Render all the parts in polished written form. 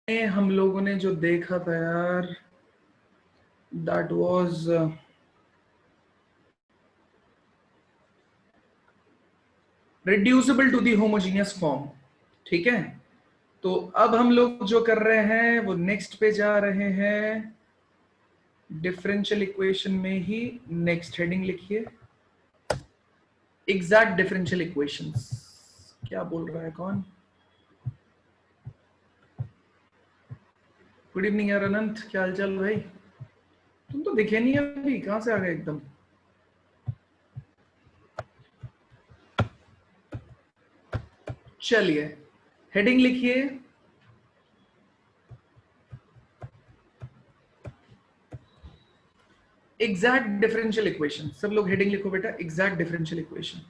हम लोगों ने जो देखा था यार, that was reducible to the homogeneous form. ठीक है, तो अब हम लोग जो कर रहे हैं वो नेक्स्ट पे जा रहे हैं, डिफरेंशियल इक्वेशन में ही। नेक्स्ट हेडिंग लिखिए, एग्जैक्ट डिफरेंशियल इक्वेशंस। क्या बोल रहा है कौन? गुड इवनिंग यार अनंत, क्या हाल चाल भाई? तुम तो दिखे नहीं अभी, कहां से आ गए एकदम? चलिए हेडिंग लिखिए, एग्जैक्ट डिफरेंशियल इक्वेशन। सब लोग हेडिंग लिखो बेटा, एग्जैक्ट डिफरेंशियल इक्वेशन।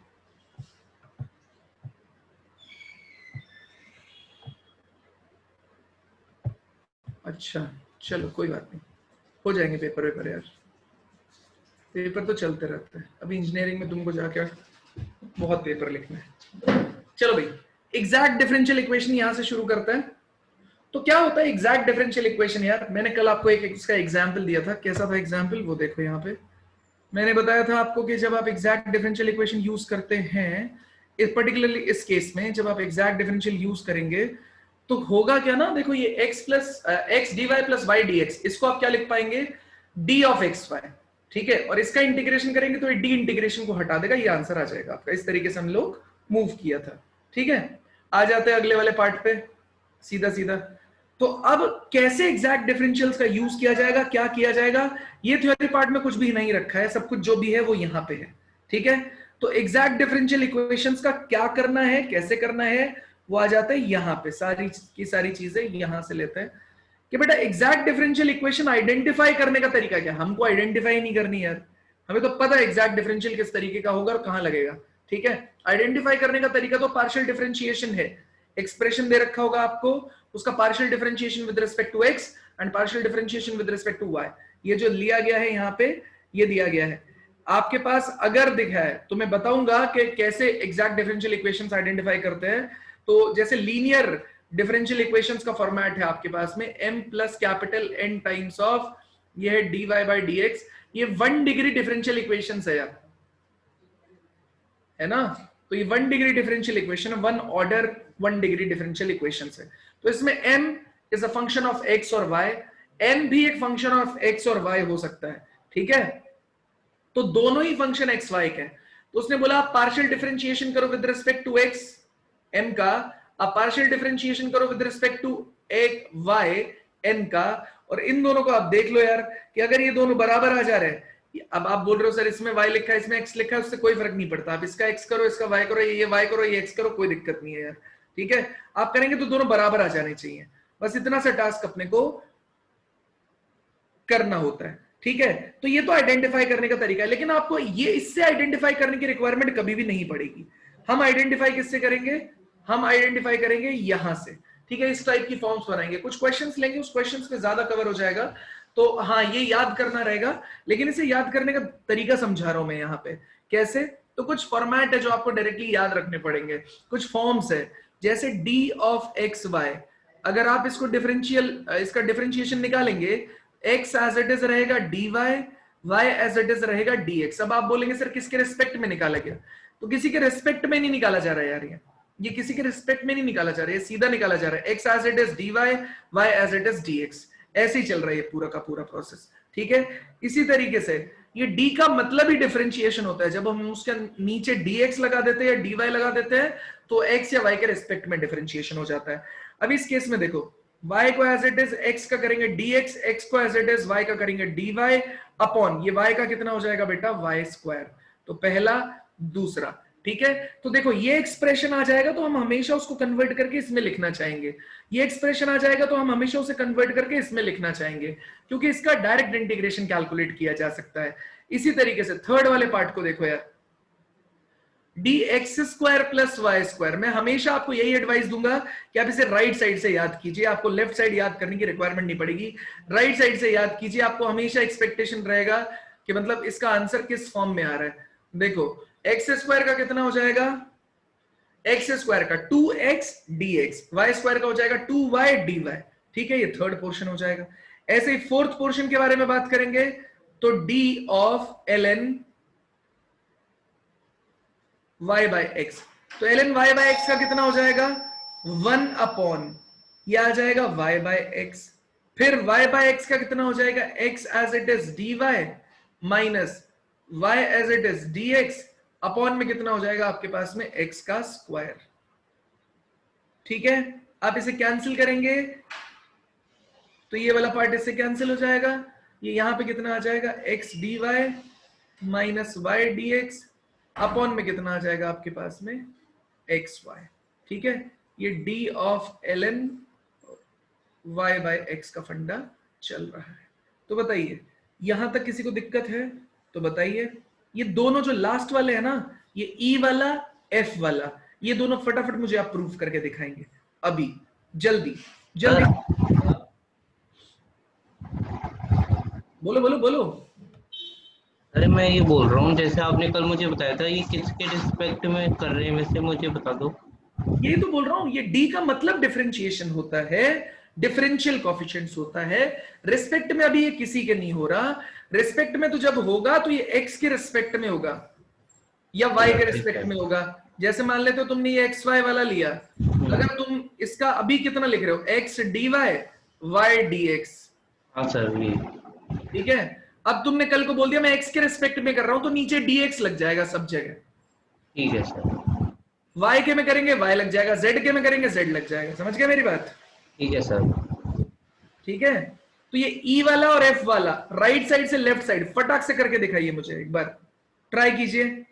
अच्छा चलो कोई बात नहीं, हो जाएंगे पेपर यार, पेपर तो चलते रहते हैं। अभी इंजीनियरिंग में तुमको जाके बहुत पेपर लिखना है। चलो भाई, एग्जैक्ट डिफरेंशियल इक्वेशन यहां से शुरू करते हैं। तो क्या होता है एग्जैक्ट डिफरेंशियल इक्वेशन यार? मैंने कल आपको एक इसका एग्जाम्पल दिया था। कैसा था एग्जाम्पल? वो देखो यहाँ पे मैंने बताया था आपको कि जब आप एग्जैक्ट डिफरेंशियल इक्वेशन यूज करते हैं, पर्टिकुलरली इस केस में जब आप एग्जैक्ट डिफरेंशियल यूज करेंगे तो होगा क्या ना, देखो ये x dy plus y dx, इसको आप क्या लिख पाएंगे? d of x y. ठीक है, और इसका इंटीग्रेशन करेंगे तो ये d इंटीग्रेशन को हटा देगा, ये आंसर आ जाएगा आपका। इस तरीके से हम लोग मूव किया था। ठीक है, आ जाते हैं अगले वाले पार्ट पे सीधा सीधा। तो अब कैसे एग्जैक्ट डिफरेंशियल्स का यूज किया जाएगा, क्या किया जाएगा, ये थ्योरी पार्ट में कुछ भी नहीं रखा है, सब कुछ जो भी है वो यहां पे है। ठीक है, तो एग्जैक्ट डिफरेंशियल इक्वेशंस का क्या करना है, कैसे करना है, वो आ जाता है यहां पे। सारी की सारी चीजें यहां से लेते हैं कि बेटा एग्जैक्ट डिफरेंशियल इक्वेशन आइडेंटिफाई करने का तरीका क्या। हमको आइडेंटिफाई नहीं करनी यार, हमें तो पता है एग्जैक्ट डिफरेंशियल किस तरीके का होगा और कहां लगेगा। ठीक है, आइडेंटिफाई करने का तरीका तो पार्शियल डिफरेंशिएशन है। एक्सप्रेशन दे रखा होगा आपको, उसका partial differentiation with respect to x and partial differentiation with respect to y, ये जो लिया गया है यहाँ पे, ये दिया गया है आपके पास। अगर दिखा है तो मैं बताऊंगा कि कैसे एग्जैक्ट डिफरेंशियल इक्वेशंस आइडेंटिफाई करते हैं। तो जैसे लीनियर डिफरेंशियल इक्वेशंस का फॉर्मेट है आपके पास में, m plus capital n times of ये है dy बाई dx, ये 1 डिग्री डिफरेंशियल इक्वेशंस है यार, है ना? तो ये 1 डिग्री डिफरेंशियल इक्वेशन है, 1 ऑर्डर 1 डिग्री डिफरेंशियल इक्वेशंस है। तो इसमें m is a function of x और y, n भी एक फंक्शन ऑफ x और y हो सकता है। ठीक है, तो दोनों ही फंक्शन एक्स वाई के। तो उसने बोला आप पार्शियल डिफरेंशिएशन करो with respect to x m का, आप पार्शियल डिफरेंशिएशन करो विद रिस्पेक्ट टू एक वाई एन का, और इन दोनों को आप देख लो यार कि अगर ये दोनों बराबर आ जा रहे हैं। अब आप बोल रहे हो सर इसमें y लिखा है इसमें x लिखा है, उससे कोई फर्क नहीं पड़ता, आप इसका x करो इसका y करो, ये y करो ये x करो, कोई दिक्कत नहीं है यार। ठीक है, आप करेंगे तो दोनों बराबर आ जाने चाहिए, बस इतना सा टास्क अपने को करना होता है। ठीक है, तो ये तो आइडेंटिफाई करने का तरीका है, लेकिन आपको ये इससे आइडेंटिफाई करने की रिक्वायरमेंट कभी भी नहीं पड़ेगी। हम आइडेंटिफाई किससे करेंगे? हम आइडेंटिफाई करेंगे यहां से। ठीक है, इस टाइप की फॉर्म्स बनाएंगे, कुछ क्वेश्चंस लेंगे, उस क्वेश्चंस पे ज्यादा कवर हो जाएगा। तो हाँ, ये याद करना रहेगा, लेकिन इसे याद करने का तरीका समझा रहा हूं मैं यहाँ पे कैसे। तो कुछ फॉर्मेट है जो आपको डायरेक्टली याद रखने पड़ेंगे, कुछ फॉर्म्स है जैसे d ऑफ एक्स वाई। अगर आप इसको इसका डिफरेंशिएशन निकालेंगे, x एज इट इज रहेगा dy, y as it is रहेगा dx। अब आप बोलेंगे सर किसके रिस्पेक्ट में निकाला गया? तो किसी के रिस्पेक्ट में नहीं निकाला जा रहा है यार, ये किसी के रिस्पेक्ट में नहीं निकाला जा रहा है, सीधा निकाला जा रहा है। x as it is dy, y as it is dx, ऐसे ही चल रहा है ये पूरा का पूरा प्रोसेस। ठीक है, इसी तरीके से ये d का मतलब ही डिफरेंशिएशन होता है। जब हम उसके नीचे dx लगा देते हैं या dy लगा देते हैं तो x या y के रिस्पेक्ट में डिफरेंशिएशन हो जाता है। अब इस केस में देखो, y को एज इट इज x का करेंगे dx, x को एज इट इज y का करेंगे dy अपॉन ये y का कितना हो जाएगा बेटा y स्क्वायर। तो पहला दूसरा, ठीक है। तो देखो ये एक्सप्रेशन आ जाएगा तो हम हमेशा उसको कन्वर्ट करके इसमें लिखना चाहेंगे, ये एक्सप्रेशन आ जाएगा तो हम हमेशा उसे कन्वर्ट करके इसमें लिखना चाहेंगे, क्योंकि इसका डायरेक्ट इंटीग्रेशन कैलकुलेट किया जा सकता है। इसी तरीके से थर्ड वाले पार्ट को देखो यार, dx square plus Y square. मैं हमेशा आपको यही एडवाइस दूंगा कि आप इसे राइट साइड से याद कीजिए, आपको लेफ्ट साइड याद करने की रिक्वायरमेंट नहीं पड़ेगी, राइट साइड से याद कीजिए। आपको हमेशा एक्सपेक्टेशन रहेगा कि मतलब इसका आंसर किस फॉर्म में आ रहा है। देखो एक्स स्क्वायर का कितना हो जाएगा, एक्स स्क्वायर का 2x dx, वाई स्क्वायर का हो जाएगा 2y dy। ठीक है, ये थर्ड पोर्शन हो जाएगा। ऐसे ही फोर्थ पोर्शन के बारे में बात करेंगे तो D of L N Y by X. तो L N Y by x का कितना हो जाएगा, 1 ये आ जाएगा y बाय एक्स। फिर y बाय एक्स का कितना हो जाएगा, x as it is dy minus y as it is dx upon में कितना हो जाएगा आपके पास में x का स्क्वायर। ठीक है, आप इसे कैंसिल करेंगे तो ये वाला पार्ट इससे कैंसिल हो जाएगा, ये यहां पे कितना आ जाएगा x dy minus y dx upon में कितना आ जाएगा आपके पास में xy। ठीक है, ये d of L n y by x का फंडा चल रहा है। तो बताइए यहां तक किसी को दिक्कत है तो बताइए। ये दोनों जो लास्ट वाले हैं ना, ये E वाला F वाला, ये दोनों फटाफट मुझे आप प्रूफ करके दिखाएंगे अभी, जल्दी जल्दी। बोलो बोलो बोलो। अरे मैं ये बोल रहा हूँ, जैसे आपने कल मुझे बताया था, ये किसके रिस्पेक्ट में कर रहे हैं वैसे मुझे बता दो। यही तो बोल रहा हूं, ये डी का मतलब डिफरेंशिएशन होता है, डिफरेंशियल कोफिशिएंट्स होता है। रिस्पेक्ट में अभी ये किसी के नहीं हो रहा, रिस्पेक्ट में तो जब होगा तो ये एक्स के रिस्पेक्ट में होगा या वाई के ठीक रिस्पेक्ट है। में होगा। जैसे मान लेते हो तुमने ये एक्स वाई वाला लिया, अगर तुम इसका अभी कितना लिख रहे हो, x d y y d x. हाँ सर, ये ठीक है, अब तुमने कल को बोल दिया मैं एक्स के रिस्पेक्ट में कर रहा हूं तो नीचे dx लग जाएगा सब जगह। ठीक है सर। y के में करेंगे y लग जाएगा, z के में करेंगे z लग जाएगा। समझ गए मेरी बात? ठीक है सर। ठीक है, तो ये E वाला और F वाला राइट साइड से लेफ्ट साइड फटाक से करके दिखाइए मुझे एक बार, ट्राई कीजिए।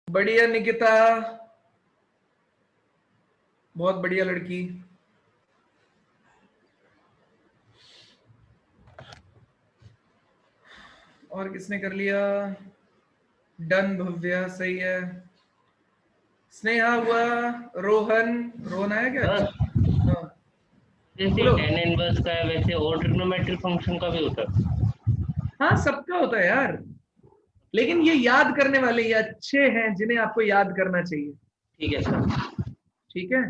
बढ़िया निकिता, बहुत बढ़िया लड़की। और किसने कर लिया? डन भव्या, सही है। स्नेहा हुआ, रोहन, रोहन आया क्या? सर हाँ जैसे बोलो। tan इनवर्स का है वैसे और ट्रिग्नोमेट्रिक फंक्शन का भी होता है। हाँ सबका होता है यार, लेकिन ये याद करने वाले ये अच्छे हैं जिन्हें आपको याद करना चाहिए। ठीक है सर। ठीक है,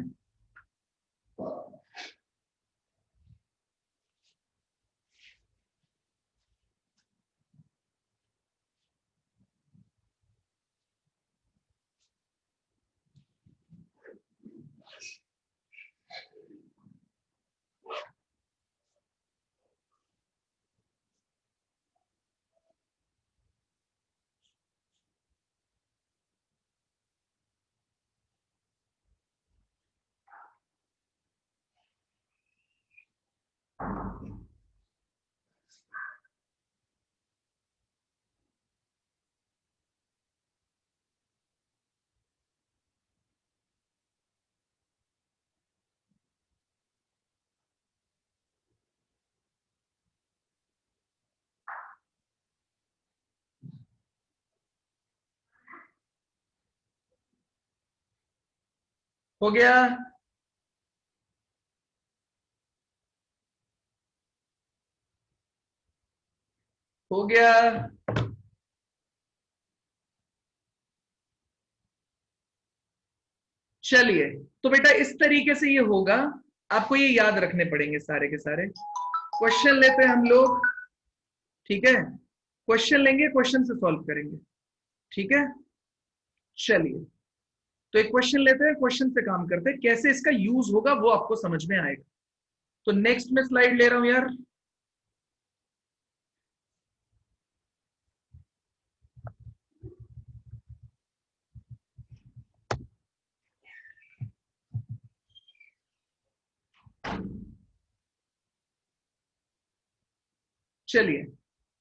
हो गया। हो गया। चलिए, तो बेटा इस तरीके से ये होगा, आपको ये याद रखने पड़ेंगे सारे के सारे। क्वेश्चन लेते हैं हम लोग, ठीक है, क्वेश्चन लेंगे, क्वेश्चन से सॉल्व करेंगे। ठीक है, चलिए, तो एक क्वेश्चन लेते हैं, क्वेश्चन से काम करते हैं, कैसे इसका यूज होगा वो आपको समझ में आएगा। तो नेक्स्ट में स्लाइड ले रहा हूं यार। चलिए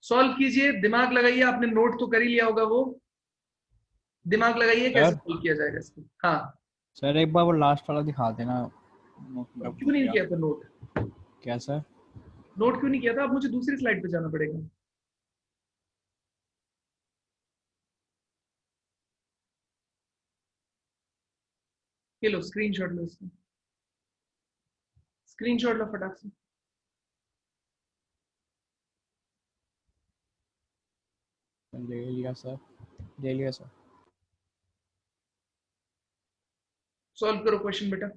सॉल्व कीजिए, दिमाग लगाइए, आपने नोट तो कर ही लिया होगा, वो दिमाग लगाइए कैसे सर सॉल्व किया जाएगा इसको। हाँ सर एक बार वो लास्ट वाला दिखा देना। अब मतलब क्यों नहीं किया था नोट? क्या सर? नोट क्यों नहीं किया था? अब मुझे दूसरी स्लाइड पे जाना पड़ेगा। ये लो स्क्रीनशॉट लो, इसका स्क्रीनशॉट लो फटाक से। ले लिया सर, ले लिया सर। सॉल्व करो क्वेश्चन बेटा,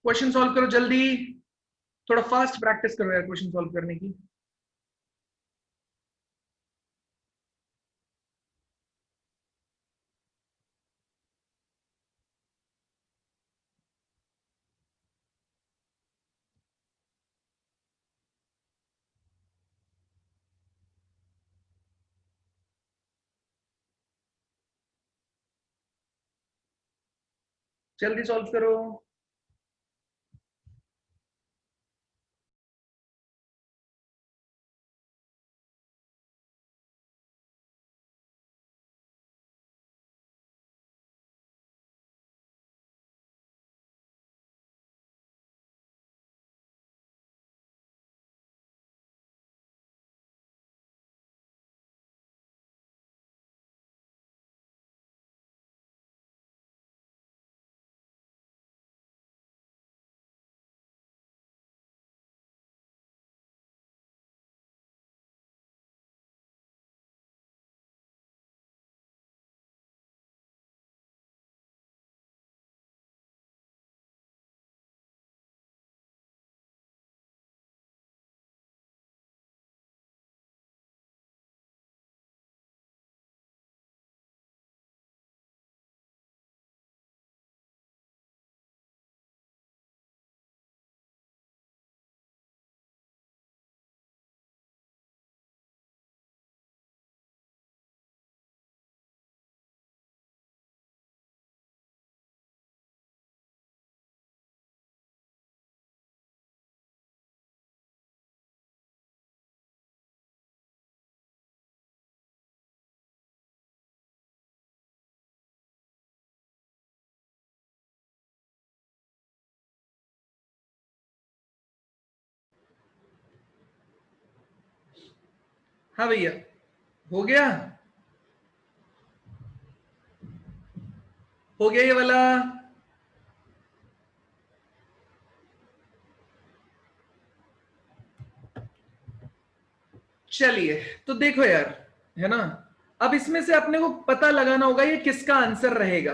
क्वेश्चन सॉल्व करो जल्दी, थोड़ा फास्ट प्रैक्टिस करो यार क्वेश्चन सॉल्व करने की। जल्दी सॉल्व करो। हाँ भैया हो गया, हो गया ये वाला। चलिए तो देखो यार, है ना, अब इसमें से अपने को पता लगाना होगा ये किसका आंसर रहेगा।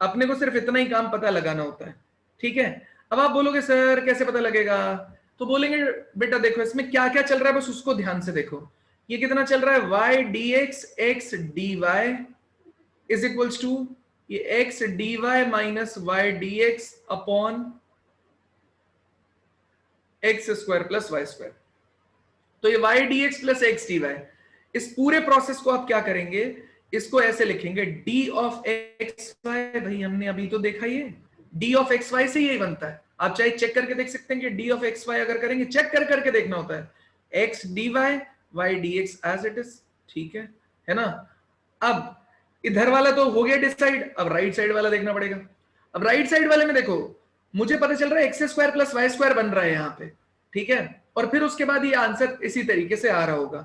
अपने को सिर्फ इतना ही काम पता लगाना होता है, ठीक है। अब आप बोलोगे सर कैसे पता लगेगा, तो बोलेंगे बेटा देखो इसमें क्या क्या चल रहा है, बस उसको ध्यान से देखो। ये कितना चल रहा है, y dx x dy is equals to ये x dy minus y dx upon x square plus Y square. तो ये y dx plus x dy, इस पूरे प्रोसेस को आप क्या करेंगे, इसको ऐसे लिखेंगे d ऑफ एक्स वाई। भाई हमने अभी तो देखा ये d ऑफ एक्स वाई से यही बनता है। आप चाहे चेक करके देख सकते हैं कि d ऑफ एक्स वाई अगर करेंगे, चेक कर करके देखना होता है, x dy y dx as it is, ठीक है ना। अब इधर वाला तो हो गया डिसाइड, अब राइट साइड वाला देखना पड़ेगा। अब राइट साइड वाले में देखो, मुझे पता चल रहा है x square plus Y square बन रहा है यहाँ पे, ठीक है। और फिर उसके बाद ये आंसर इसी तरीके से आ रहा होगा,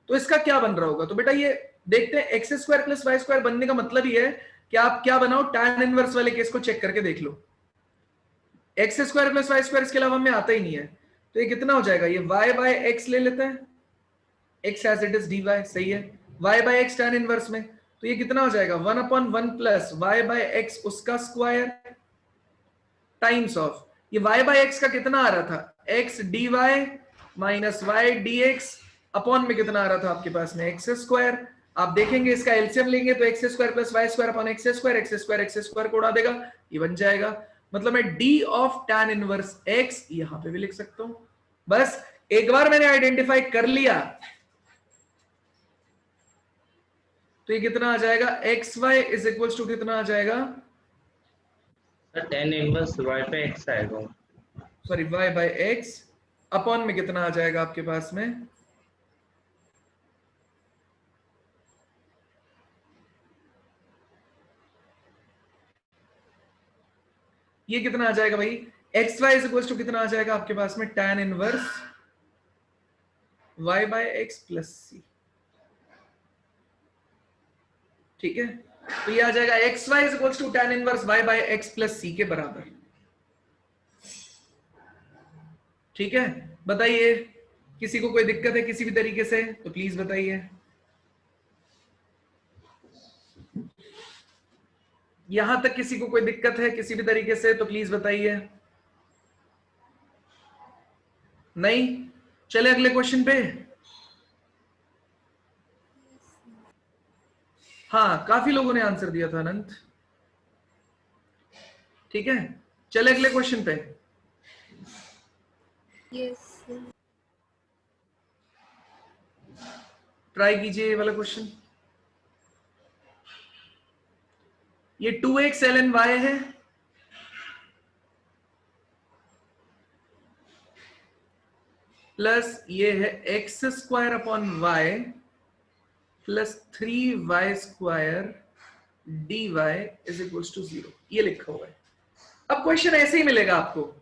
तो इसका क्या बन रहा होगा, तो बेटा ये देखते हैं। X square plus Y square बनने का मतलब ये है कि आप क्या बनाओ, टैन इनवर्स वाले केस को चेक करके देख लो। X square plus Y square इसके अलावा में आता ही नहीं है, तो ये कितना हो जाएगा, ये y बाय एक्स ले लेते हैं, x as it is dy, सही है। y by x tan inverse में, तो ये कितना हो जाएगा 1/1 प्लस y बाय एक्स उसका स्क्वायर टाइम्स ऑफ ये y बाय एक्स का कितना आ रहा था, x dy minus y dx upon में कितना आ रहा था आपके पास में x स्क्वायर। आप देखेंगे इसका एलसीएम लेंगे तो x square plus Y square upon x square को उड़ा देगा, ये बन जाएगा। मतलब मैं d of tan inverse x यहां पे भी लिख सकता हूं। बस एक बार मैंने आइडेंटिफाई कर लिया तो ये कितना आ जाएगा, x y is equal to कितना आ जाएगा, tan इनवर्स y पे x आएगा। Sorry y by x upon में कितना आ जाएगा आपके पास में, ये कितना आ जाएगा भाई, एक्स वाई इक्वल्स टू कितना आ जाएगा आपके पास में, tan inverse y by X plus C. ठीक है, तो ये आ जाएगा x Y equals to tan inverse y by X plus C के बराबर। ठीक है, बताइए किसी को कोई दिक्कत है किसी भी तरीके से तो प्लीज बताइए। यहां तक किसी को कोई दिक्कत है किसी भी तरीके से तो प्लीज बताइए। नहीं, चले अगले क्वेश्चन पे। हाँ, काफी लोगों ने आंसर दिया था अनंत। ठीक है, चले अगले क्वेश्चन पे। यस ट्राई कीजिए ये वाला क्वेश्चन। ये 2x ln y है, प्लस ये है x square upon y plus 3y square d y is equals to 0, ये लिखा हुआ है। अब क्वेश्चन ऐसे ही मिलेगा आपको।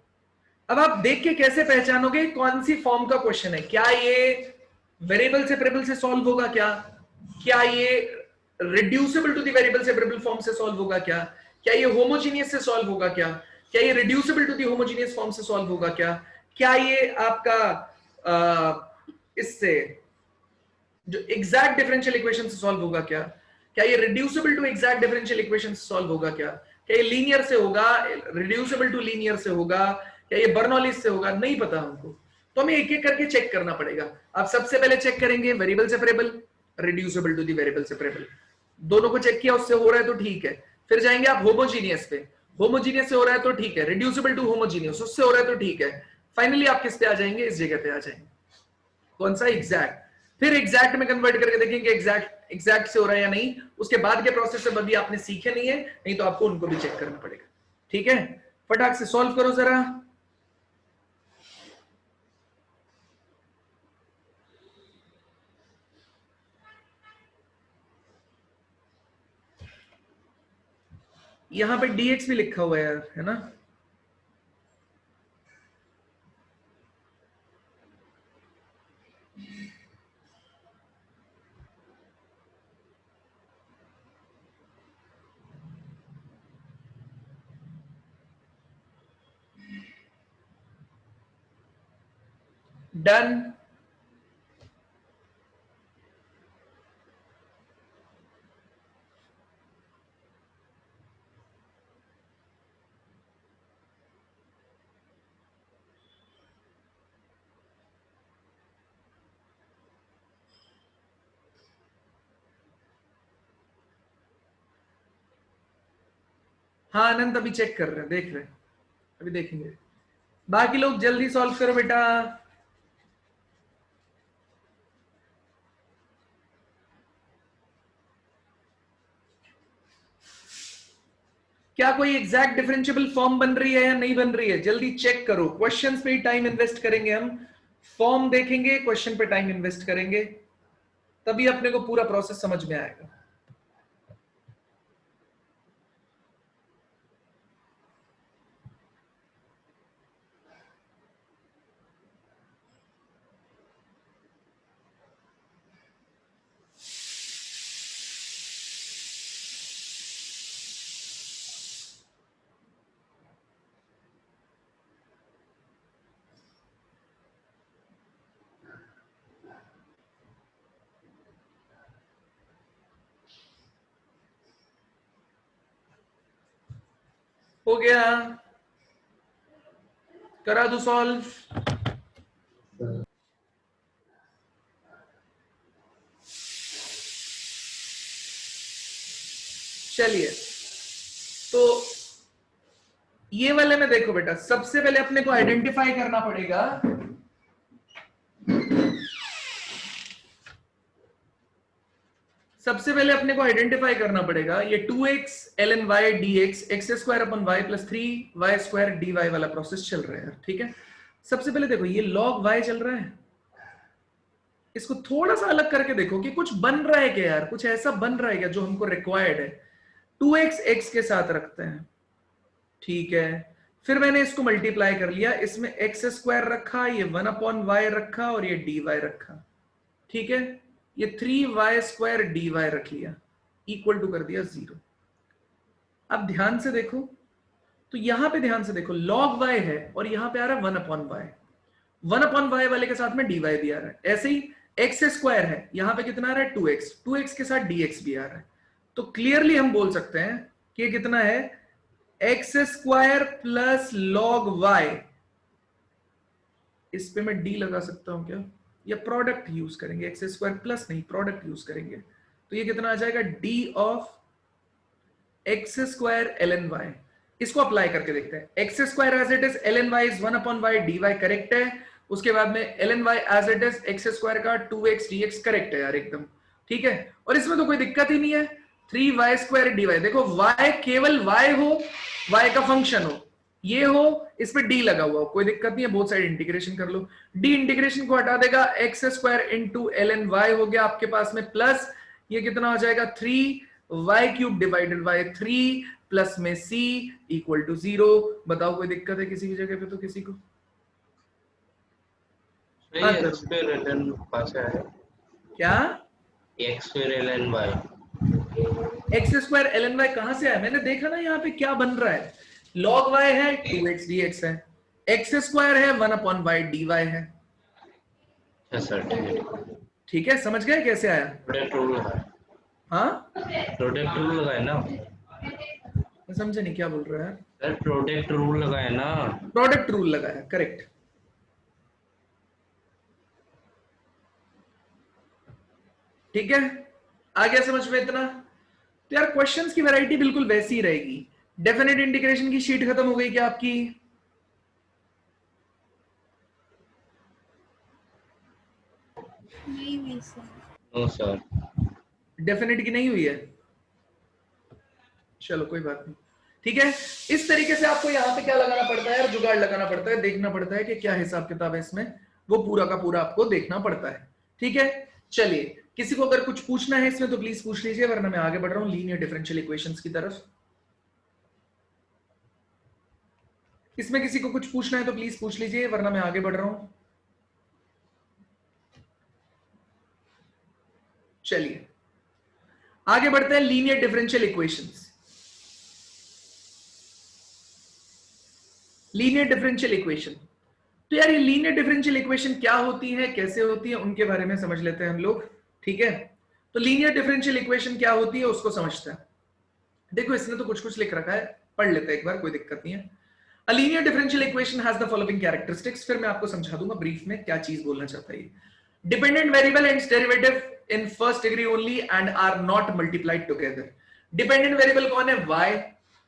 अब आप देख के कैसे पहचानोगे कौन सी फॉर्म का क्वेश्चन है? क्या ये वेरिएबल सेपरेबल से सॉल्व होगा? क्या ये reducible to the variable separable form से सॉल्व होगा? क्या ये होमोजीनियस से सॉल्व होगा? क्या ये reducible to the homogeneous form से सॉल्व होगा? क्या ये आपका इससे जो एग्जैक्ट डिफरेंशियल इक्वेशन से सॉल्व होगा? क्या ये reducible to exact differential equation से सॉल्व होगा? क्या ये लीनियर से होगा, रिड्यूसिबल टू लीनियर से होगा, क्या ये बर्नौलीज से होगा? नहीं पता हमको, तो हमें एक एक करके चेक करना पड़ेगा। आप सबसे पहले चेक करेंगे variable separable, reducible to the variable separable, दोनों को चेक किया, उससे हो रहा है तो ठीक है। फिर जाएंगे आप होमोजीनियस पे, होमोजीनियस से हो रहा है तो ठीक है, रिड्यूसिबल टू होमोजीनियस उससे हो रहा है तो ठीक है। फाइनली आप किस पे आ जाएंगे? इस जगह पे आ जाएंगे, कौन सा? एग्जैक्ट। फिर एग्जैक्ट में कन्वर्ट करके देखेंगे एग्जैक्ट से हो रहा है या नहीं। उसके बाद के प्रोसेस से अभी आपने सीखे नहीं है, नहीं तो आपको उनको भी चेक करना पड़ेगा। ठीक है, फटाक से सॉल्व करो जरा। यहां पे dx भी लिखा हुआ है यार, है ना? डन। हाँ अनंत अभी चेक कर रहे हैं, देख रहे हैं, अभी देखेंगे। बाकी लोग जल्दी सॉल्व करो बेटा। क्या कोई एग्जैक्ट डिफरेंशिएबल फॉर्म बन रही है या नहीं बन रही है? जल्दी चेक करो। क्वेश्चंस पे ही टाइम इन्वेस्ट करेंगे हम, फॉर्म देखेंगे, क्वेश्चन पे टाइम इन्वेस्ट करेंगे, तभी अपने को पूरा प्रोसेस समझ में आएगा। हो गया, करा दो सॉल्व। चलिए, तो ये वाले में देखो बेटा, सबसे पहले अपने को आइडेंटिफाई करना पड़ेगा ये 2x ln y dx x square upon y plus 3y square dy वाला प्रोसेस चल रहा है। ठीक है, सबसे पहले देखो ये log y चल रहा है, इसको थोड़ा सा अलग करके देखो कि कुछ बन रहा है क्या यार, कुछ ऐसा बन रहा है क्या जो हमको रिक्वायर्ड है। 2x x के साथ रखते हैं, ठीक है, फिर मैंने इसको मल्टीप्लाई कर लिया, इसमें एक्स स्क्वायर रखा, ये 1/y रखा और ये dy रखा, ठीक है, ये 3y स्क्वायर dy रख लिया, इक्वल टू कर दिया 0। अब ध्यान से देखो, तो यहां पे ध्यान से देखो log y है और यहां पे आ रहा है 1/y, 1/y वाले के साथ में dy भी आ रहा है, ऐसे ही एक्स स्क्वायर है, यहां पे कितना आ रहा है 2x, 2x के साथ dx भी आ रहा है। तो क्लियरली हम बोल सकते हैं कि ये कितना है, x square plus log y, इस पे मैं d लगा सकता हूं क्या, या प्रोडक्ट यूज करेंगे, एक्स स्क्वायर प्लस नहीं प्रोडक्ट यूज करेंगे, तो ये कितना आ जाएगा d of x square ln y। इसको अप्लाई करके देखते हैं, x square as it is ln y is 1/y dy correct है, उसके बाद में ln y as it is x square का 2x dx करेक्ट है यार एकदम, ठीक है, और इसमें तो कोई दिक्कत ही नहीं है, 3y स्क्वायर dy, देखो y केवल y हो, y का फंक्शन हो, ये हो, इस पे d लगा हुआ हो, कोई दिक्कत नहीं है, बोथ साइड इंटीग्रेशन कर लो, d इंटीग्रेशन को हटा देगा, x square into ln y हो गया आपके पास में, प्लस ये कितना हो जाएगा 3y cube divided by 3 plus में c इक्वल टू 0। बताओ कोई दिक्कत है किसी भी जगह पे, तो किसी को ये x स्क्वायर ln पास है क्या, x square ln y, x square ln y कहां से आया, मैंने देखा ना यहाँ पे क्या बन रहा है, log y है 2x dx है, एक्स स्क्वायर है 1/y dy है, अच्छा सर ठीक है, ठीक है, समझ गए कैसे आया, प्रोडक्ट रूल लगाए, हाँ प्रोडक्ट रूल लगाए ना मैं समझा नहीं क्या बोल रहा है, सर, प्रोडक्ट रूल लगाए ना, प्रोडक्ट रूल लगाया, करेक्ट, ठीक है, आ गया समझ में इतना। तो यार क्वेश्चंस की वैरायटी बिल्कुल वैसी ही रहेगी। डेफिनेट इंटीग्रेशन की शीट खत्म हो गई क्या आपकी, नहीं हुई सर। नो सर, डेफिनेट की नहीं हुई है, चलो कोई बात नहीं, ठीक है, इस तरीके से आपको यहाँ पे क्या लगाना पड़ता है यार, जुगाड़ लगाना पड़ता है, देखना पड़ता है कि क्या हिसाब किताब है इसमें, वो पूरा का पूरा आपको देखना पड़ता है, ठीक है। चलिए, किसी को अगर कुछ पूछना है इसमें तो प्लीज पूछ लीजिए, वरना मैं आगे बढ़ रहा हूं लीनियर डिफरेंशियल इक्वेशंस की तरफ। इसमें किसी को कुछ पूछना है तो प्लीज पूछ लीजिए, वरना मैं आगे बढ़ रहा हूं। चलिए आगे बढ़ते हैं, linear differential equations. Linear differential equation, तो यार ये लीनियर डिफरेंशियल इक्वेशन क्या होती है, कैसे होती है, उनके बारे में समझ लेते हैं हम लोग, ठीक है। तो लीनियर डिफरेंशियल इक्वेशन क्या होती है उसको समझते हैं। देखो इसने तो कुछ कुछ लिख रखा है, पढ़ लेते हैं एक बार, कोई दिक्कत नहीं है। A linear differential equation has the following characteristics, फिर मैं आपको समझा दूंगा ब्रीफ में क्या चीज बोलना चाहता है। Dependent variable and derivative in first degree only and are not multiplied together. Dependent variable कौन है, y,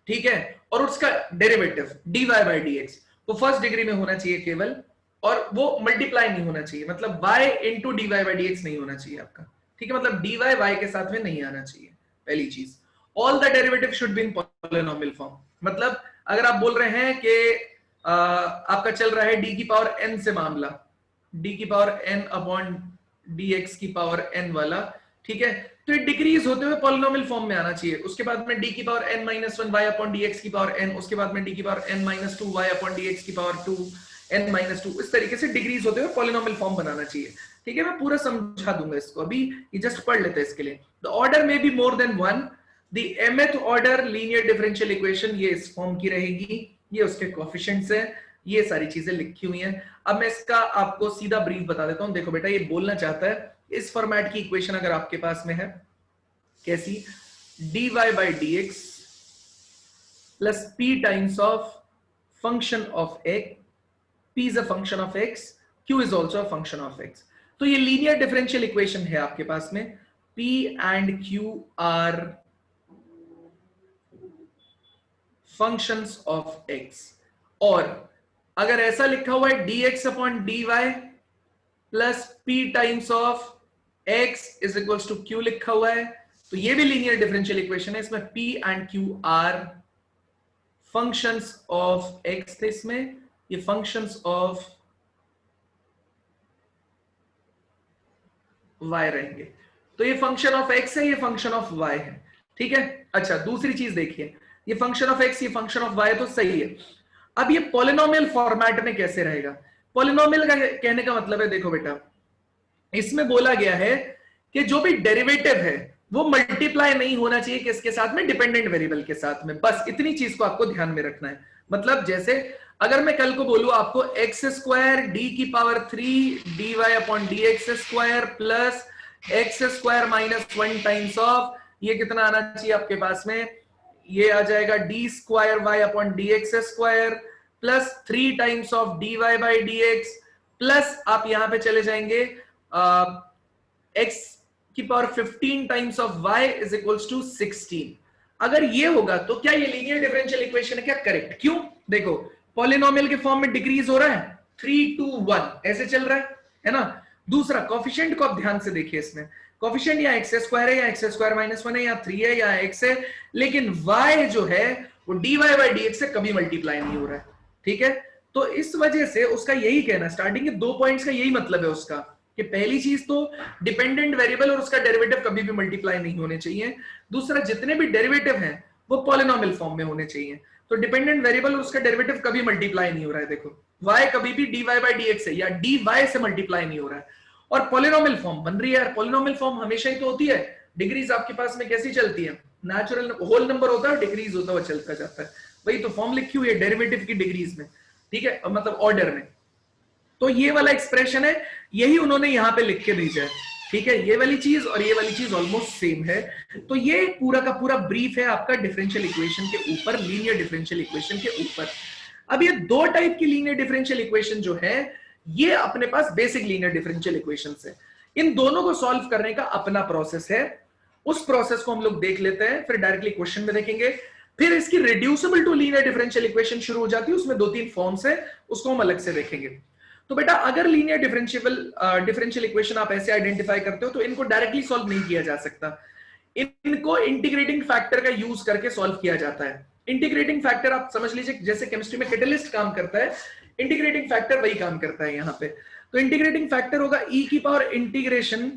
ठीक है, और उसका डेरिवेटिव dy by dx वो फर्स्ट डिग्री में होना चाहिए केवल, और वो मल्टीप्लाई नहीं होना चाहिए, मतलब y into dy by dx नहीं होना चाहिए आपका, ठीक है, मतलब dy y के साथ में नहीं आना चाहिए, पहली चीज। All the derivative should be in polynomial form, मतलब अगर आप बोल रहे हैं कि आपका चल रहा है d की पावर n से मामला, d की पावर n अपॉन dx की पावर n वाला, ठीक है, तो ये डिक्रीज होते हुए पॉलिनोमियल फॉर्म में आना चाहिए। उसके बाद में d की power n minus 1 y upon dx की पावर n, उसके बाद में d की power n minus 2 y upon dx की पावर 2 n माइनस 2, इस तरीके से डिक्रीज होते हुए पॉलिनोमियल फॉर्म बनाना चाहिए, ठीक है। मैं पूरा समझा दूंगा इसको, अभी ये जस्ट पढ़ लेते हैं इसके लिए। द ऑर्डर में be more than one, the mth order linear differential equation ये इस फॉर्म की रहेगी, ये उसके कोएफिशिएंट्स हैं, ये सारी चीजें लिखी हुई हैं। अब मैं इसका आपको सीधा ब्रीफ बता देता हूं। देखो बेटा, ये बोलना चाहता है इस फॉर्मेट की इक्वेशन अगर आपके पास में है, कैसी, dy by dx plus p times of function of x, p is a function of x, q is also a function of x। तो ये लीनियर डिफरेंशियल इक्वेशन है आपके पास में, p and q are functions of x, और अगर ऐसा लिखा हुआ है dx upon dy plus p times of x is equals to q लिखा हुआ है, तो ये भी लीनियर डिफरेंशियल इक्वेशन है। इसमें p and q are functions of x थे, इसमें ये फंक्शंस ऑफ y रहेंगे। तो ये फंक्शन ऑफ x है, ये फंक्शन ऑफ y है, ठीक है। अच्छा दूसरी चीज देखिए, ये फंक्शन ऑफ x, ये फंक्शन ऑफ y, तो सही है। अब ये पॉलिनोमियल फॉर्मेट में कैसे रहेगा? पॉलिनोमियल का कहने का मतलब है, देखो बेटा, इसमें बोला गया है कि जो भी डेरिवेटिव है वो मल्टीप्लाई नहीं होना चाहिए किसके साथ में? डिपेंडेंट वेरिएबल के साथ में। बस इतनी चीज को आपको ध्यान में रखना है। मतलब जैसे अगर मैं कल को बोलूं आपको एक्स स्क्वायर डी की power 3 d y upon d x square plus x square minus 1 times of, ये कितना आना चाहिए आपके पास में? ये आ जाएगा d square y upon d x square plus 3 times of d y by d x plus आप यहां पे चले जाएंगे एक्स की power 15 times of y is equals to 16। अगर ये होगा तो क्या ये लीनियर डिफरेंशियल इक्वेशन है क्या? करेक्ट। क्यों? देखो पॉलिनोमियल के फॉर्म में डिक्रीज हो रहा है, 3 to 1 ऐसे चल रहा है ना। दूसरा कोफिशिएंट को आप ध्यान से देखिए, इसमें कोफिशिएंट या एक्स स्क्वायर है या एक्स स्क्वायर माइनस 1 है या 3 है या x है, लेकिन y जो है वो dy बाई dx से कभी मल्टीप्लाई नहीं हो रहा है, ठीक है। तो इस वजह से उसका यही कहना, स्टार्टिंग के 2 पॉइंट्स का यही मतलब है उसका, कि पहली चीज तो डिपेंडेंट वेरिएबल और उसका डेरिवेटिव कभी भी मल्टीप्लाई नहीं होने चाहिए। दूसरा जितने भी डेरिवेटिव हैं वो पॉलिनोमियल फॉर्म में होने चाहिए। तो डिपेंडेंट वेरिएबल और उसका डेरिवेटिव कभी मल्टीप्लाई नहीं हो रहा है। देखो y कभी भी dy बाई dx से या dy से मल्टीप्लाई नहीं हो रहा है, और पॉलिनोमियल फॉर्म बन रही है यार। पॉलिनोमियल फॉर्म हमेशा ही तो होती है, डिग्रीज आपके पास में कैसी चलती है? नेचुरल होल नंबर होता है, डिग्रीज होता हुआ चलता जाता है। वही तो फॉर्म लिखी हुई है डेरिवेटिव की डिग्रीज में, ठीक है, मतलब ऑर्डर में। तो ये वाला एक्सप्रेशन है, यही उन्होंने यहां पे लिख के भेजा है, ठीक है। ये वाली चीज और ये वाली चीज ऑलमोस्ट सेम है। तो ये पूरा का पूरा ब्रीफ है आपका डिफरेंशियल इक्वेशन के ऊपर, लीनियर डिफरेंशियल इक्वेशन के ऊपर। अब ये दो टाइप की लीनियर डिफरेंशियल इक्वेशन जो है, ये अपने पास बेसिक लीनियर डिफरेंशियल इक्वेशन है। इन दोनों को सॉल्व करने का अपना प्रोसेस है, उस प्रोसेस को हम लोग देख लेते हैं, फिर डायरेक्टली क्वेश्चन में देखेंगे। फिर इसकी reducible to linear differential equation शुरू हो जाती है, उसमें 2-3 फॉर्म्स है, उसको हम अलग से देखेंगे। तो बेटा अगर लीनियर डिफरेंशियल इक्वेशन आप ऐसे आइडेंटिफाई करते हो तो इनको डायरेक्टली सॉल्व नहीं किया जा सकता, इनको इंटीग्रेटिंग फैक्टर का यूज करके सॉल्व किया जाता है। इंटीग्रेटिंग फैक्टर आप समझ लीजिए जैसे केमिस्ट्री में कैटलिस्ट काम करता है, इंटीग्रेटिंग फैक्टर वही काम करता है यहां पे। तो इंटीग्रेटिंग फैक्टर होगा e की पावर इंटीग्रेशन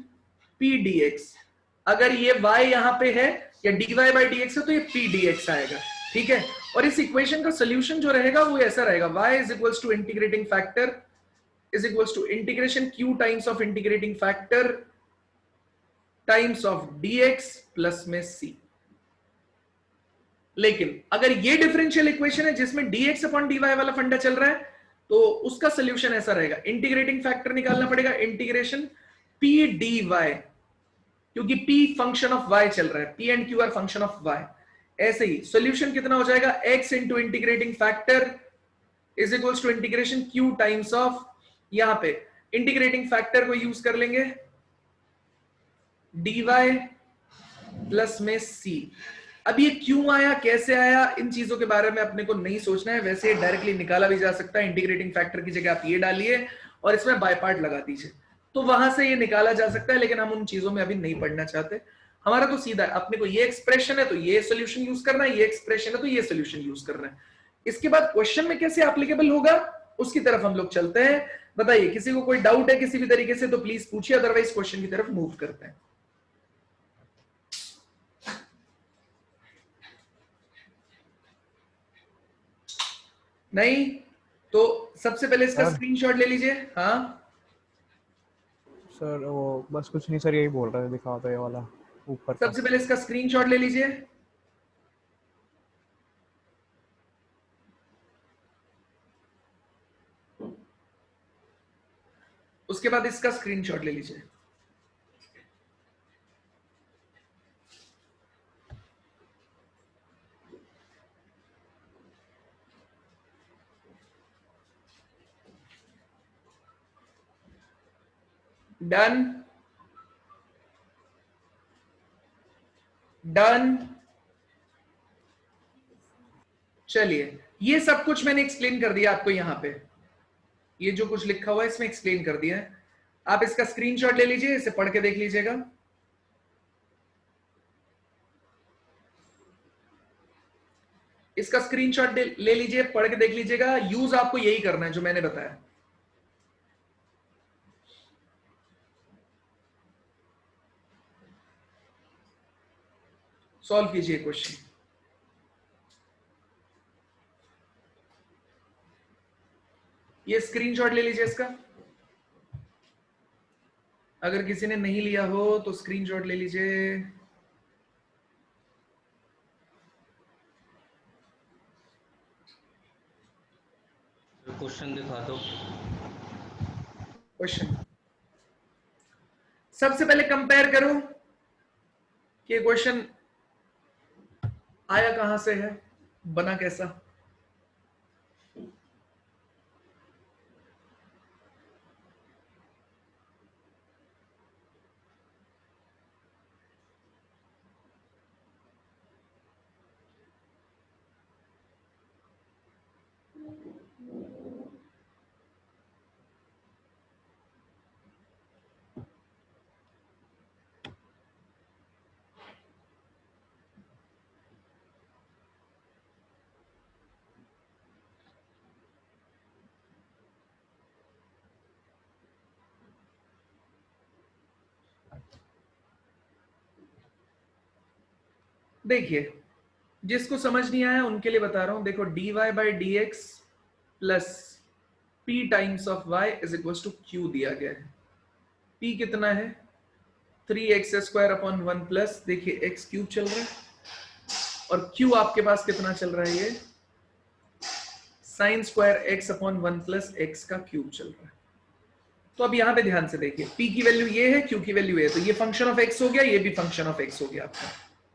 p dx। अगर ये y यहां पे है या dy बाई dx है तो ये p dx आएगा, ठीक है। और इस इक्वेशन का सोल्यूशन जो रहेगा वो ऐसा रहेगा, y is equals to integrating factor is equals to integration q times of integrating factor times of dx plus में c। लेकिन अगर ये डिफरेंशियल इक्वेशन है जिसमें dx अपॉन dy वाला फंडा चल रहा है, तो उसका सोल्यूशन ऐसा रहेगा, इंटीग्रेटिंग फैक्टर निकालना पड़ेगा इंटीग्रेशन p dy, क्योंकि p फंक्शन ऑफ y चल रहा है, p and q are function of y। ऐसे ही सोल्यूशन कितना हो जाएगा, x into integrating factor is equals to integration q times of, यहां पे इंटीग्रेटिंग फैक्टर को यूज कर लेंगे dy प्लस में c। अब ये क्यों आया, कैसे आया, इन चीजों के बारे में अपने को नहीं सोचना है, वैसे डायरेक्टली निकाला भी जा सकता है। इंटीग्रेटिंग फैक्टर की जगह आप ये डालिए और इसमें बाय पार्ट लगा दीजिए, तो वहां से ये निकाला जा सकता है, लेकिन हम उन चीजों में अभी नहीं पढ़ना चाहते। हमारा तो सीधा है, अपने को ये एक्सप्रेशन है तो ये सोल्यूशन यूज करना है, ये एक्सप्रेशन है तो ये सोल्यूशन यूज करना है। इसके बाद क्वेश्चन में कैसे एप्लीकेबल होगा उसकी तरफ हम लोग चलते हैं। बताइए किसी को कोई डाउट है किसी भी तरीके से तो प्लीज पूछिए, अदरवाइज क्वेश्चन की तरफ मूव करते हैं। नहीं तो सबसे पहले इसका स्क्रीनशॉट ले लीजिए। हाँ सर वो बस कुछ नहीं सर, यही बोल रहे थे, दिखाओ तो ये वाला ऊपर। सबसे पहले इसका स्क्रीनशॉट ले लीजिए। उसके बाद इसका स्क्रीनशॉट ले लीजिए। Done done. चलिए ये सब कुछ मैंने एक्सप्लेन कर दिया आपको, यहां पे ये जो कुछ लिखा हुआ है इसमें एक्सप्लेन कर दिया है। आप इसका स्क्रीनशॉट ले लीजिए, इसे पढ़ के देख लीजिएगा। इसका स्क्रीनशॉट ले लीजिए, पढ़ के देख लीजिएगा। यूज आपको यही करना है जो मैंने बताया। सॉल्व कीजिए क्वेश्चन। ये स्क्रीनशॉट ले लीजिए इसका, अगर किसी ने नहीं लिया हो तो स्क्रीनशॉट ले लीजिए। क्वेश्चन दिखा दो। क्वेश्चन सबसे पहले कंपेयर करो कि क्वेश्चन आया कहां से है, बना कैसा। देखिए, जिसको समझ नहीं आया उनके लिए बता रहा हूं। देखो, dy by d x plus p times of y is equal to q दिया गया है। p कितना है, 3x स्क्वायर अपॉन 1 प्लस, देखिए x क्यूब चल रहा है, और q आपके पास कितना चल रहा है, ये sine square x upon 1 plus x का क्यूब चल रहा है। तो अब यहां पे ध्यान से देखिए, p की वैल्यू ये है, q की वैल्यू ये है, तो ये फंक्शन ऑफ x हो गया, ये भी फंक्शन ऑफ x हो गया आपका।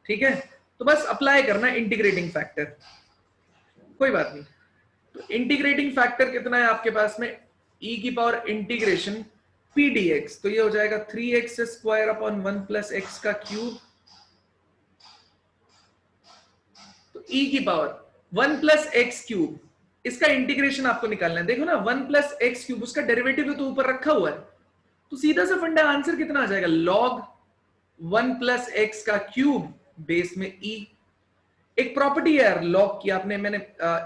ठीक है, तो बस अप्लाई करना इंटीग्रेटिंग फैक्टर, कोई बात नहीं। तो इंटीग्रेटिंग फैक्टर कितना है आपके पास में, e की पावर इंटीग्रेशन p dx, तो ये हो जाएगा 3x square upon 1 plus x का क्यूब, तो e की पावर 1 प्लस x क्यूब, इसका इंटीग्रेशन आपको निकालना है। देखो ना, 1 प्लस x क्यूब, उसका डेरिवेटिव तो ऊपर रखा हुआ है, तो सीधा सा फंडा आंसर कितना आ जाएगा, log 1 प्लस x का क्यूब बेस में e। एक प्रॉपर्टी है यार लॉग की, आपने, मैंने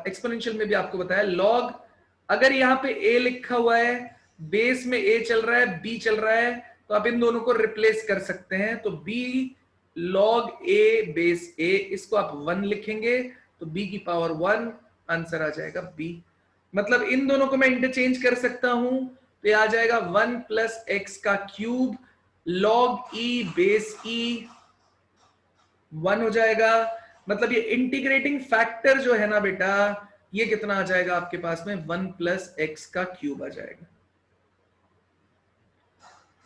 एक्सपोनेंशियल में भी आपको बताया, लॉग अगर यहां पे a लिखा हुआ है, बेस में a चल रहा है, b चल रहा है, तो आप इन दोनों को रिप्लेस कर सकते हैं। तो b log a base a, इसको आप 1 लिखेंगे, तो b की पावर 1, आंसर आ जाएगा b। मतलब इन दोनों को मैं इंटरचेंज कर सकता हूं, तो ये आ जाएगा 1 प्लस x का cube log e base e 1 हो जाएगा। मतलब ये इंटीग्रेटिंग फैक्टर जो है ना बेटा, ये कितना आ जाएगा आपके पास में, 1 प्लस एक्स का क्यूब आ जाएगा।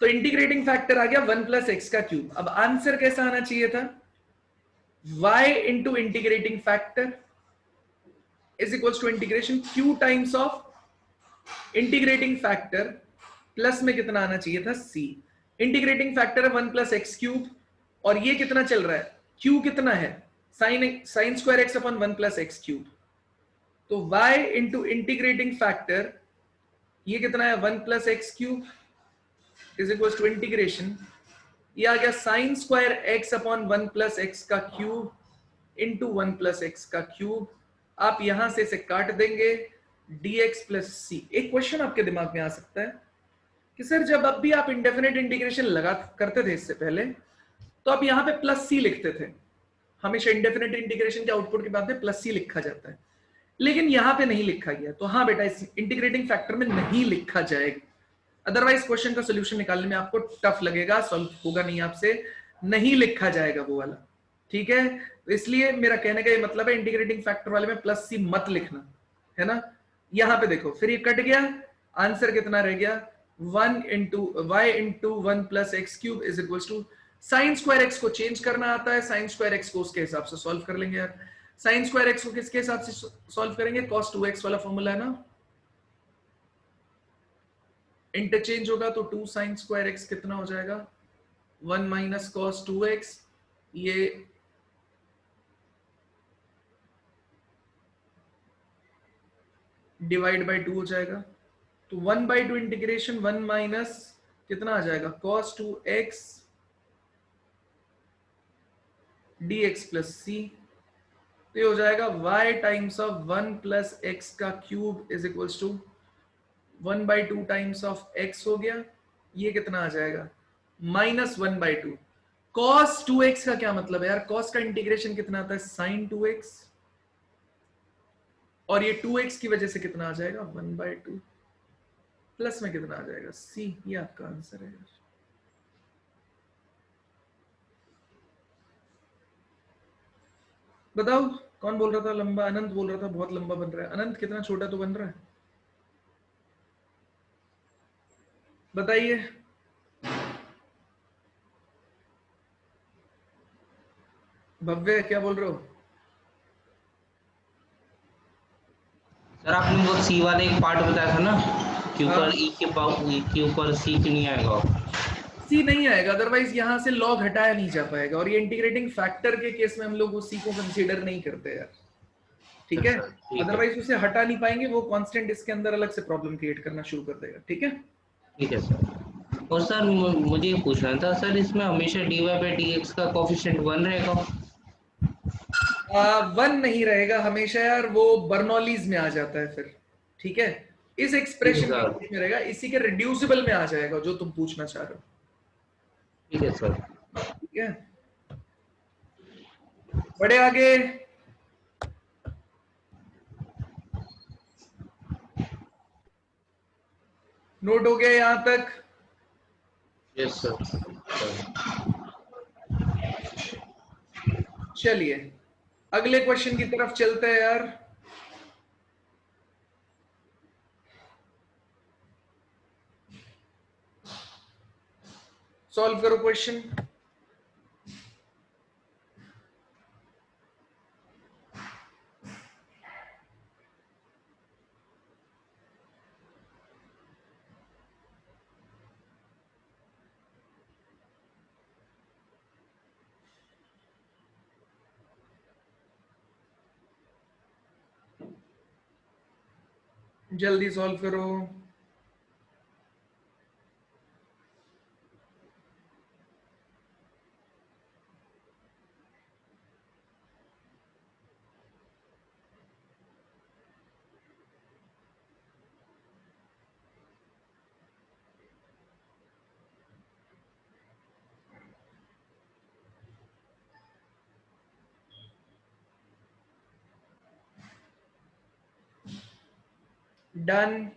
तो इंटीग्रेटिंग फैक्टर आ गया 1 प्लस एक्स का क्यूब। अब आंसर कैसा आना चाहिए था, y into integrating factor is equal to integration q times of integrating factor plus में कितना आना चाहिए था, c। इंटीग्रेटिंग फैक्टर है 1 प्लस एक्स क्यूब, और ये कितना चल रहा है, q कितना है, sine square x upon 1 plus x cube, तो y इंटू इंटीग्रेटिंग फैक्टर ये कितना है, 1 plus x cube is equal to integration, ये आ गया sine square x upon 1 plus x का क्यूब इंटू 1 प्लस एक्स का क्यूब। आप यहां से इसे काट देंगे, dx प्लस सी। एक क्वेश्चन आपके दिमाग में आ सकता है कि सर जब अब भी आप इंडेफिनेट इंटीग्रेशन लगा करते थे इससे पहले, तो आप यहां पे प्लस सी लिखते थे, हमेशा इंडेफिनेट इंटीग्रेशन के आउटपुट के बाद में प्लस सी लिखा जाता है, लेकिन यहां पे नहीं लिखा गया। तो हाँ बेटा, इस इंटीग्रेटिंग फैक्टर में नहीं लिखा जाएगा, अदरवाइज क्वेश्चन का सोल्यूशन निकालने में आपको टफ लगेगा, सॉल्व होगा नहीं आपसे, नहीं लिखा जाएगा वो वाला। ठीक है, तो इसलिए मेरा कहने का ये मतलब है, इंटीग्रेटिंग फैक्टर वाले में प्लस सी मत लिखना, है ना। यहां पे देखो, फिर ये कट गया, आंसर कितना रह गया, 1 into y into 1 plus x cube is equal to, sine square x को चेंज करना आता है, साइन स्क्वायर एक्स को उसके हिसाब से सॉल्व कर लेंगे यार। साइन स्क्वायर एक्स को किसके हिसाब से सॉल्व करेंगे, cos 2x वाला फॉर्मूला है ना, इंटरचेंज होगा तो 2 साइन स्क्वायर एक्स कितना हो जाएगा, 1 माइनस cos 2x, ये डिवाइड बाय 2 हो जाएगा, तो 1/2 इंटीग्रेशन 1 माइनस कितना आ जाएगा, cos 2x dx प्लस सी, तो ये हो जाएगा y times of 1 plus x का cube is equals to 1/2 times of x हो गया, ये कितना आ जाएगा, -1/2, cos 2x का क्या मतलब है यार? cos का इंटीग्रेशन कितना आता है? sin 2x, और ये 2x की वजह से कितना आ जाएगा? 1/2 प्लस में कितना आ जाएगा? c। ये आपका आंसर है यार। बताओ कौन बोल रहा था लंबा? अनंत बोल रहा था बहुत लंबा बन रहा है। अनंत कितना छोटा तो बन रहा है, बताइए। भव्य क्या बोल रहे हो? सर आपने वो सी वाला एक पार्ट बताया था ना कि हाँ, ऊपर ई के ऊपर सी क्यों नहीं आएगा? सी नहीं आएगा, अदरवाइज यहां से लॉग हटाया नहीं जा पाएगा, और ये इंटीग्रेटिंग फैक्टर के केस में हम लोग वो सी को कंसीडर नहीं करते यार, ठीक है? अच्छा ठीक है, अदरवाइज उसे हटा नहीं पाएंगे, वो कांस्टेंट इसके अंदर अलग से प्रॉब्लम क्रिएट करना शुरू कर देगा, ठीक है? ठीक है सर। और सर मुझे ये पूछना था सर, इसमें हमेशा dy/dx का कोफिशिएंट 1 रहेगा? 1 नहीं रहेगा हमेशा यार, वो बर्नौलीज में आ जाता है फिर, ठीक है? इस ठीक है एक्सप्रेशन के सर, केस में रहेगा, इसी के रिड्यूसिबल में आ जाएगा जो तुम पूछना चाह रहे हो, ठीक है सर। ठीक है? बड़े आगे। नोट हो गया यहां तक? Yes sir. चलिए अगले क्वेश्चन की तरफ चलते हैं यार। सॉल्व करो क्वेश्चन। जल्दी सॉल्व करो। डन।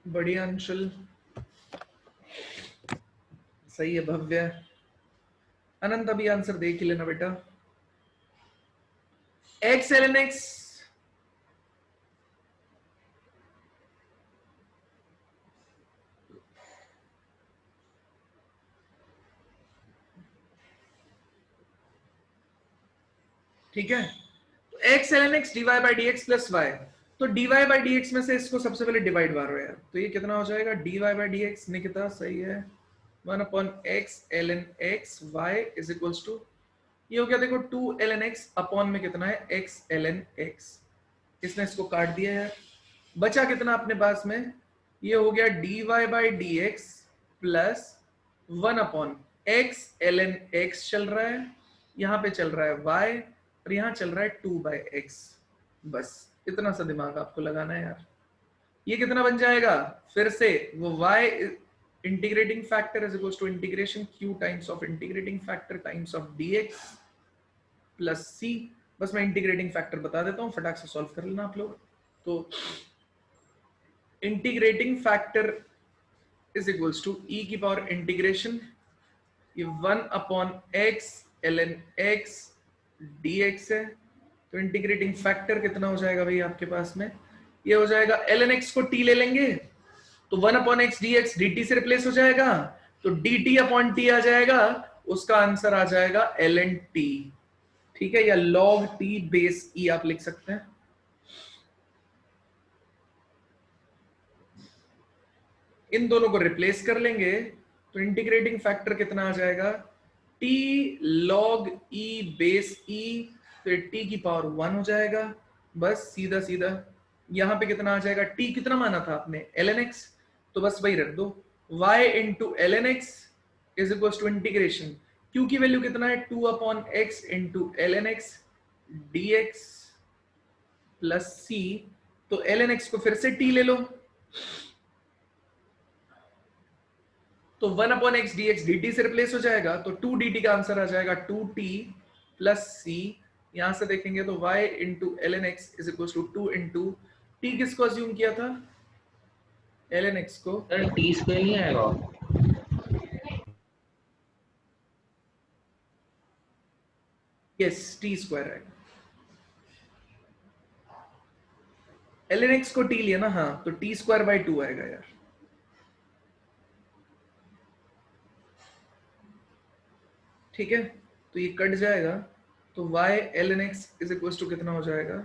बढ़िया अंशुल, सही है भव्य। अनंत अभी आंसर देख ही लेना बेटा। x ln x, ठीक है? तो x ln x dy by dx plus y, तो dy by dx में से इसको सबसे पहले डिवाइड मारो यार, तो ये कितना हो जाएगा? dy by dx निकिता सही है 1 upon x ln x y is equals to, ये हो गया देखो 2 ln x अपॉन में कितना है? x ln x। इसने इसको काट दिया यार, बचा कितना अपने पास में? ये हो गया dy by dx plus 1 upon x ln x चल रहा है, यहाँ पे चल रहा है y, और यहाँ चल रहा है 2/x। बस इतना सा दिमाग आपको लगाना है यार। ये कितना बन जाएगा? फिर से वो y integrating factor is equals to integration q times of integrating factor times of dx plus c। बस मैं इंटीग्रेटिंग फैक्टर बता देता हूँ, फटाक से सॉल्व कर लेना आप लोग। तो integrating factor is equals to e की पावर इंटीग्रेशन, ये 1 upon x ln x dx है। तो इंटीग्रेटिंग फैक्टर कितना हो जाएगा भाई आपके पास में? ये हो जाएगा ln x को t ले लेंगे तो 1 अपॉन x dx dt से रिप्लेस हो जाएगा, तो dt अपॉन t आ जाएगा उसका आंसर आ जाएगा ln t, ठीक है, या log t बेस e आप लिख सकते हैं। इन दोनों को रिप्लेस कर लेंगे तो इंटीग्रेटिंग फैक्टर कितना आ जाएगा, t log e base e, तो t की पावर 1 हो जाएगा। बस सीधा सीधा यहां पे कितना आ जाएगा, t कितना माना था आपने ln x, तो बस वही रख दो, y into ln x is equal to integration, q की वैल्यू कितना है 2 upon x into ln x dx plus c, तो ln x को फिर से t ले लो, तो 1 upon x D x D T से रिप्लेस हो जाएगा, तो 2 dt का आंसर आ जाएगा 2t प्लस सी। यहां से देखेंगे तो y into L N X is equal to 2 into T, किसको अज्यूम किया था, एल एन एक्स को। सर टी स्क्वायर नहीं आएगा? यस टी स्क्वायर आएगा, एल एन एक्स को टी लिया ना, हाँ, तो टी स्क्वायर बाई 2 आएगा यार। ठीक है, तो ये कट जाएगा, तो y ln x is equal to कितना हो जाएगा,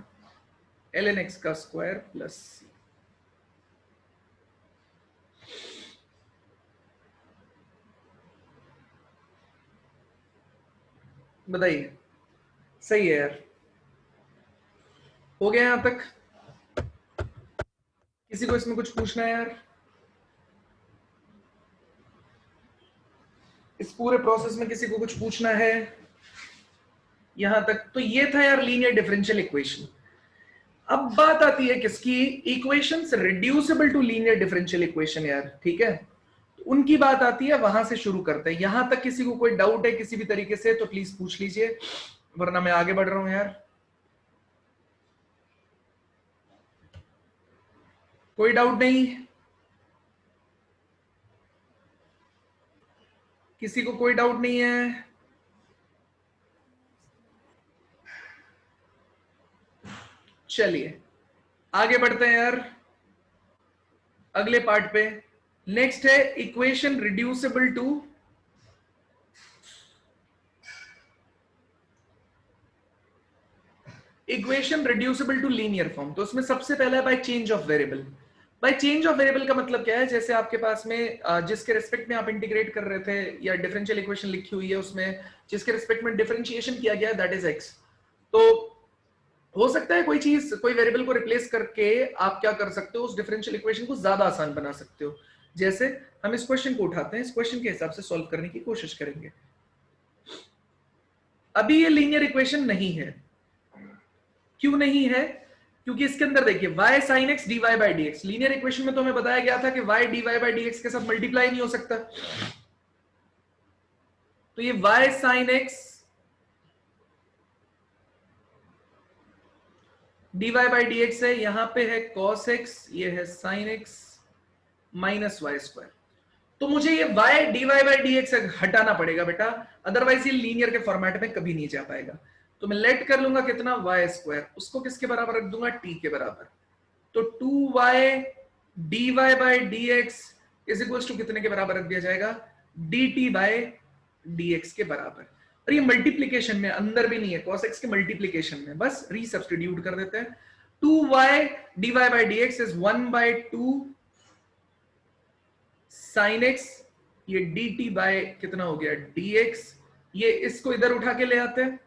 ln x का स्क्वायर प्लस c। बताइए, सही है यार, हो गया यहां तक? किसी को इसमें कुछ पूछना है यार? इस पूरे प्रोसेस में किसी को कुछ पूछना है यहां तक? तो ये था यार लीनियर डिफरेंशियल इक्वेशन। अब बात आती है किसकी, equations reducible to linear differential equation यार, ठीक है, तो उनकी बात आती है, वहां से शुरू करते हैं। यहां तक किसी को कोई डाउट है किसी भी तरीके से तो प्लीज पूछ लीजिए, वरना मैं आगे बढ़ रहा हूं यार। कोई डाउट नहीं, किसी को कोई डाउट नहीं है? चलिए आगे बढ़ते हैं यार अगले पार्ट पे। नेक्स्ट है equation reducible to linear form. तो उसमें सबसे पहला है by change of variable. By change of variable का मतलब क्या है, जैसे आपके पास में जिसके रिस्पेक्ट में आप इंटीग्रेट कर रहे थे या डिफरेंशियल इक्वेशन लिखी हुई है उसमें जिसके रिस्पेक्ट में डिफरेंशिएशन किया गया है दैट इज एक्स, तो हो सकता है कोई चीज कोई वेरिएबल को रिप्लेस करके आप क्या कर सकते हो, उस डिफरेंशियल इक्वेशन को ज्यादा आसान बना सकते हो। जैसे हम इस क्वेश्चन को उठाते हैं, इस क्वेश्चन के हिसाब से सॉल्व करने की कोशिश करेंगे। अभी ये लीनियर इक्वेशन नहीं है, क्यों नहीं है, क्योंकि इसके अंदर देखिए y sin x dy by dx, linear equation में तो हमें बताया गया था कि y dy by dx के साथ मल्टीप्लाई नहीं हो सकता, तो ये y sin x dy by dx है, यहां पे है cos x, ये है sin x minus y square. तो मुझे ये y dy by dx हटाना पड़ेगा बेटा, अदरवाइज ये लीनियर के फॉर्मेट में कभी नहीं जा पाएगा। तो मैं लेट कर लूंगा कितना y स्क्वायर, उसको किसके बराबर रख दूंगा, t के बराबर। तो 2y dy by dx is equal to कितने के बराबर रख दिया जाएगा, dt by dx के बराबर। और ये मल्टीप्लीकेशन में, अंदर भी नहीं है, cos x के मल्टीप्लीकेशन में, बस रीसब्स्टिट्यूट कर देते हैं। 2y dy by dx is 1/2 sin x, ये dt बाय कितना हो गया dx, ये इसको इधर उठा के ले आते हैं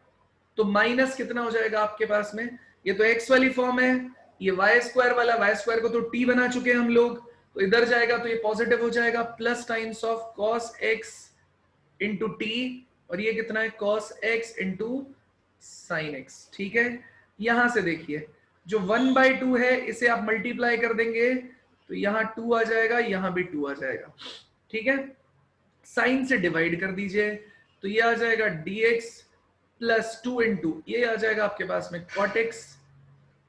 तो माइनस कितना हो जाएगा आपके पास में, ये तो x वाली फॉर्म है, ये y स्क्वायर वाला, y स्क्वायर को तो t बना चुके हैं हम लोग, तो इधर जाएगा तो ये पॉजिटिव हो जाएगा, plus times of cos x into t, और ये कितना है cos x into sin x। ठीक है, यहां से देखिए जो 1/2 है इसे आप मल्टीप्लाई कर देंगे तो यहां 2 आ जाएगा, यहां भी 2 आ जाएगा। ठीक है, साइन से डिवाइड कर दीजिए तो ये आ जाएगा dx प्लस 2 इंटू ये आ जाएगा आपके पास में cot x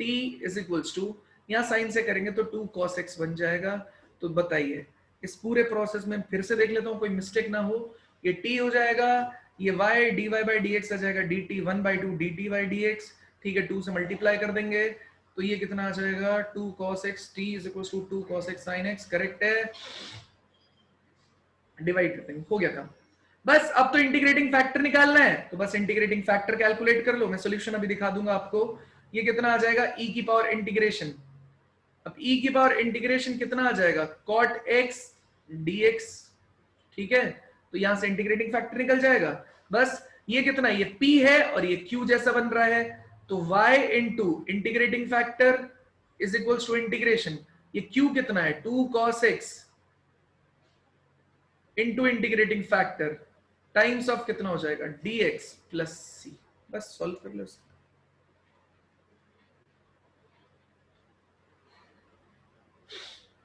t is equals to, यहां साइन से करेंगे तो 2 cos x बन जाएगा। तो बताइए इस पूरे प्रोसेस में फिर से देख लेता हूं कोई मिस्टेक ना हो, ये t हो जाएगा, ये y dy by dx आ जाएगा dt 1/2 dt by dx। ठीक है, 2 से मल्टीप्लाई कर देंगे तो ये कितना आ जाएगा 2 cos x t is equals to 2 cos x sin x, correct है, डिवाइड करते हैं, हो गया काम। बस अब तो इंटीग्रेटिंग फैक्टर निकालना है, तो बस इंटीग्रेटिंग फैक्टर कैलकुलेट कर लो। मैं सॉल्यूशन अभी दिखा दूंगा आपको। ये कितना आ जाएगा, e की पावर इंटीग्रेशन। अब e की पावर इंटीग्रेशन कितना आ जाएगा, cot x dx, ठीक है। तो यहां से इंटीग्रेटिंग फैक्टर निकल जाएगा। बस ये कितना, ये p है और ये q जैसा बन रहा है, तो y into integrating factor is equals to integration, ये q कितना है 2 cos x into integrating factor times of कितना हो जाएगा dx प्लस c। बस सॉल्व कर लो इसको।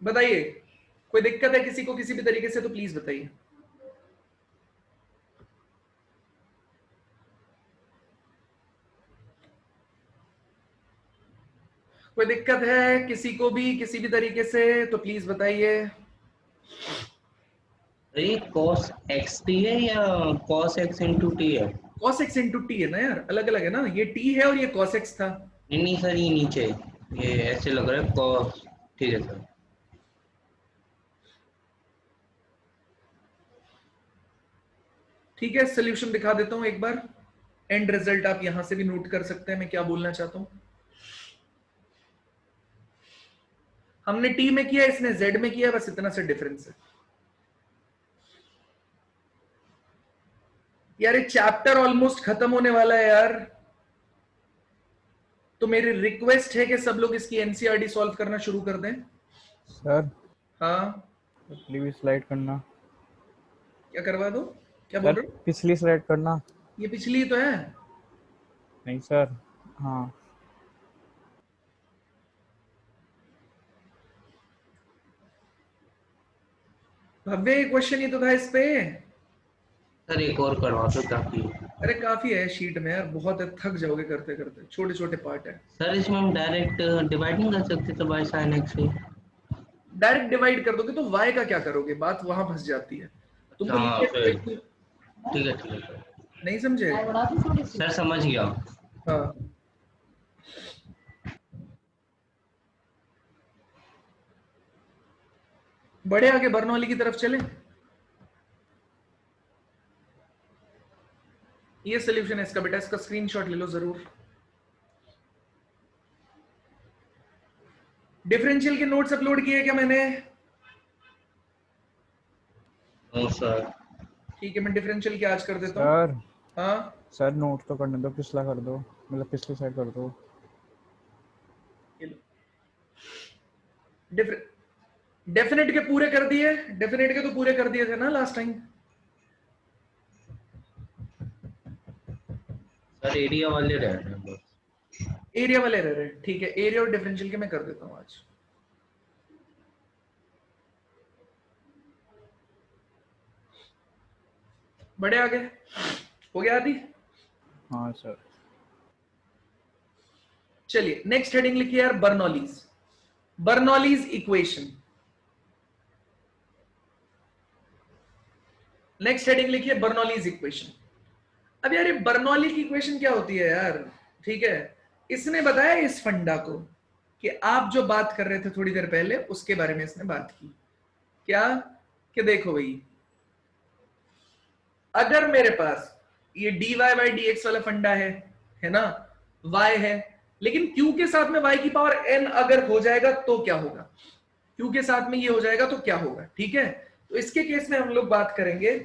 बताइए कोई दिक्कत है किसी को किसी भी तरीके से, तो प्लीज बताइए। कोई दिक्कत है किसी को भी किसी भी तरीके से, तो प्लीज बताइए। ये cos xt है या cos x into t है? cos x इंटू टी है ना यार, अलग अलग है ना, ये t है और ये cos x था। नहीं सर, ये नीचे ये ऐसे लग रहा है cos, ठीक है सर। ठीक है, सोल्यूशन दिखा देता हूं एक बार। एंड रिजल्ट आप यहां से भी नोट कर सकते हैं मैं क्या बोलना चाहता हूं। हमने t में किया, इसने z में किया, बस इतना सा डिफरेंस है यार। ये चैप्टर ऑलमोस्ट खत्म होने वाला है यार, तो मेरी रिक्वेस्ट है कि सब लोग इसकी एनसीईआरटी सॉल्व करना शुरू कर दें। सर हाँ, पिछली स्लाइड करना। क्या करवा दो, क्या बोल सर रहे हो? पिछली स्लाइड करना। ये पिछली ही तो है। नहीं सर, हाँ भव्य क्वेश्चन ही तो था इस पे। सर एक और करवा दो ताकि। अरे काफी है शीट में यार, बहुत है, थक जाओगे करते करते, छोटे छोटे पार्ट है। सर इसमें हम डायरेक्ट डिवाइड नहीं कर सकते तो बाय साइन एक्स से? डायरेक्ट डिवाइड कर दोगे तो y का क्या करोगे, बात वहां फंस जाती है। तुमको हाँ लिमिट फिर ठीक है सर। नहीं समझे? सर समझ गया। हाँ, बड़े आगे बर्नौली की तरफ चले। ये सोल्यूशन है इसका बेटा, इसका स्क्रीनशॉट ले लो जरूर। डिफरेंशियल के नोट्स अपलोड किए क्या मैंने? हाँ सर। ठीक है, मैं डिफरेंशियल की आज कर देता हूँ। सर हाँ, सर नोट तो करने दो, पिछला कर दो, मतलब पिछली साइड कर दो। डेफिनेट के पूरे कर दिए, डेफिनेट के तो पूरे कर दिए थे ना लास्ट टाइम। सर एरिया वाले रह रहे हैं बस। एरिया वाले रह रहे, ठीक है, एरिया और डिफरेंशियल के मैं कर देता हूँ आज। बड़े आगे हो गया आदि। हाँ सर। चलिए नेक्स्ट हेडिंग लिखिए यार, Bernoulli's. Bernoulli's equation. Next heading लिखिए बर्नौलीज इक्वेशन। अब यार ये बर्नौली की इक्वेशन क्या होती है यार, ठीक है। इसने बताया इस फंडा को कि आप जो बात कर रहे थे थोड़ी देर पहले उसके बारे में इसने बात की। क्या कि देखो भाई, अगर मेरे पास ये dy बाई dx वाला फंडा है ना, y है, लेकिन q के साथ में y की पावर n अगर हो जाएगा तो क्या होगा, q के साथ में ये हो जाएगा तो क्या होगा, ठीक है। तो इसके केस में हम लोग बात करेंगे,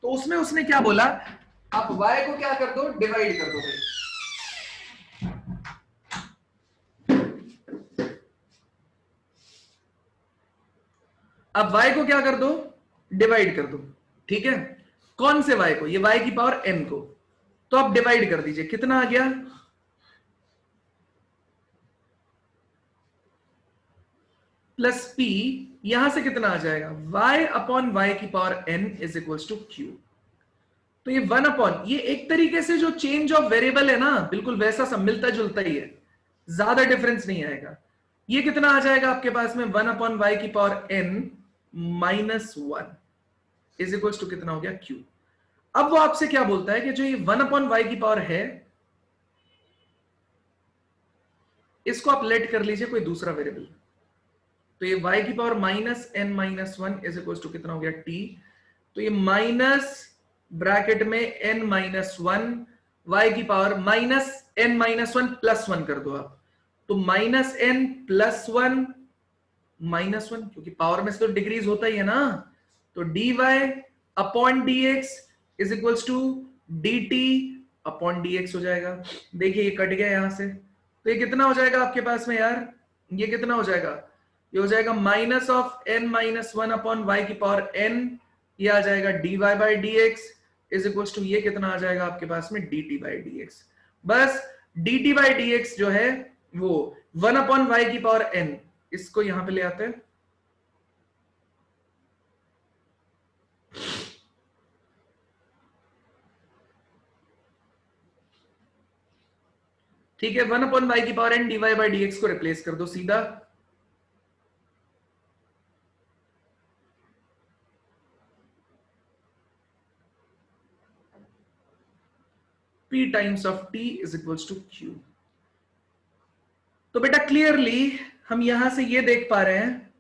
तो उसमें उसने क्या बोला, आप y को क्या कर दो, डिवाइड कर दो भाई। अब y को क्या कर दो, डिवाइड कर दो, ठीक है। कौन से y को, ये y की पावर n को, तो आप डिवाइड कर दीजिए, कितना आ गया, प्लस p, यहां से कितना आ जाएगा, y अपॉन y की power n is equals to q। तो ये 1 अपॉन, ये एक तरीके से जो चेंज ऑफ वेरिएबल है ना, बिल्कुल वैसा सब मिलता जुलता ही है, ज्यादा डिफरेंस नहीं आएगा। ये कितना आ जाएगा आपके पास में, 1 अपॉन y की power n minus 1 is equals to कितना हो गया, q। अब वो आपसे क्या बोलता है कि जो ये 1 अपॉन y की पावर है, इसको आप लेट कर लीजिए कोई दूसरा वेरिएबल, तो ये y की power minus n minus 1 is equals to कितना हो गया, t। तो ये माइनस ब्रैकेट में n माइनस वन, वाई की power minus n minus one plus one कर दो आप, तो minus n plus one minus one, क्योंकि पावर में से तो डिक्रीज होता ही है ना, तो dy upon dx is equals to dt upon dx हो जाएगा। देखिए ये कट गया यहां से, तो ये कितना हो जाएगा आपके पास में यार, ये कितना हो जाएगा, ये हो जाएगा minus of n minus one upon y की पावर n, ये आ जाएगा dy by dx is equals to ये कितना आ जाएगा आपके पास में dt बाई dx। बस dt बाई dx जो है वो 1 अपॉन वाई की पावर n, इसको यहां पे ले आते हैं, ठीक है, 1 अपॉन वाई की power n dy by dx को रिप्लेस कर दो सीधा, p times of t is equals to q। तो बेटा क्लियरली हम यहां से ये देख पा रहे हैं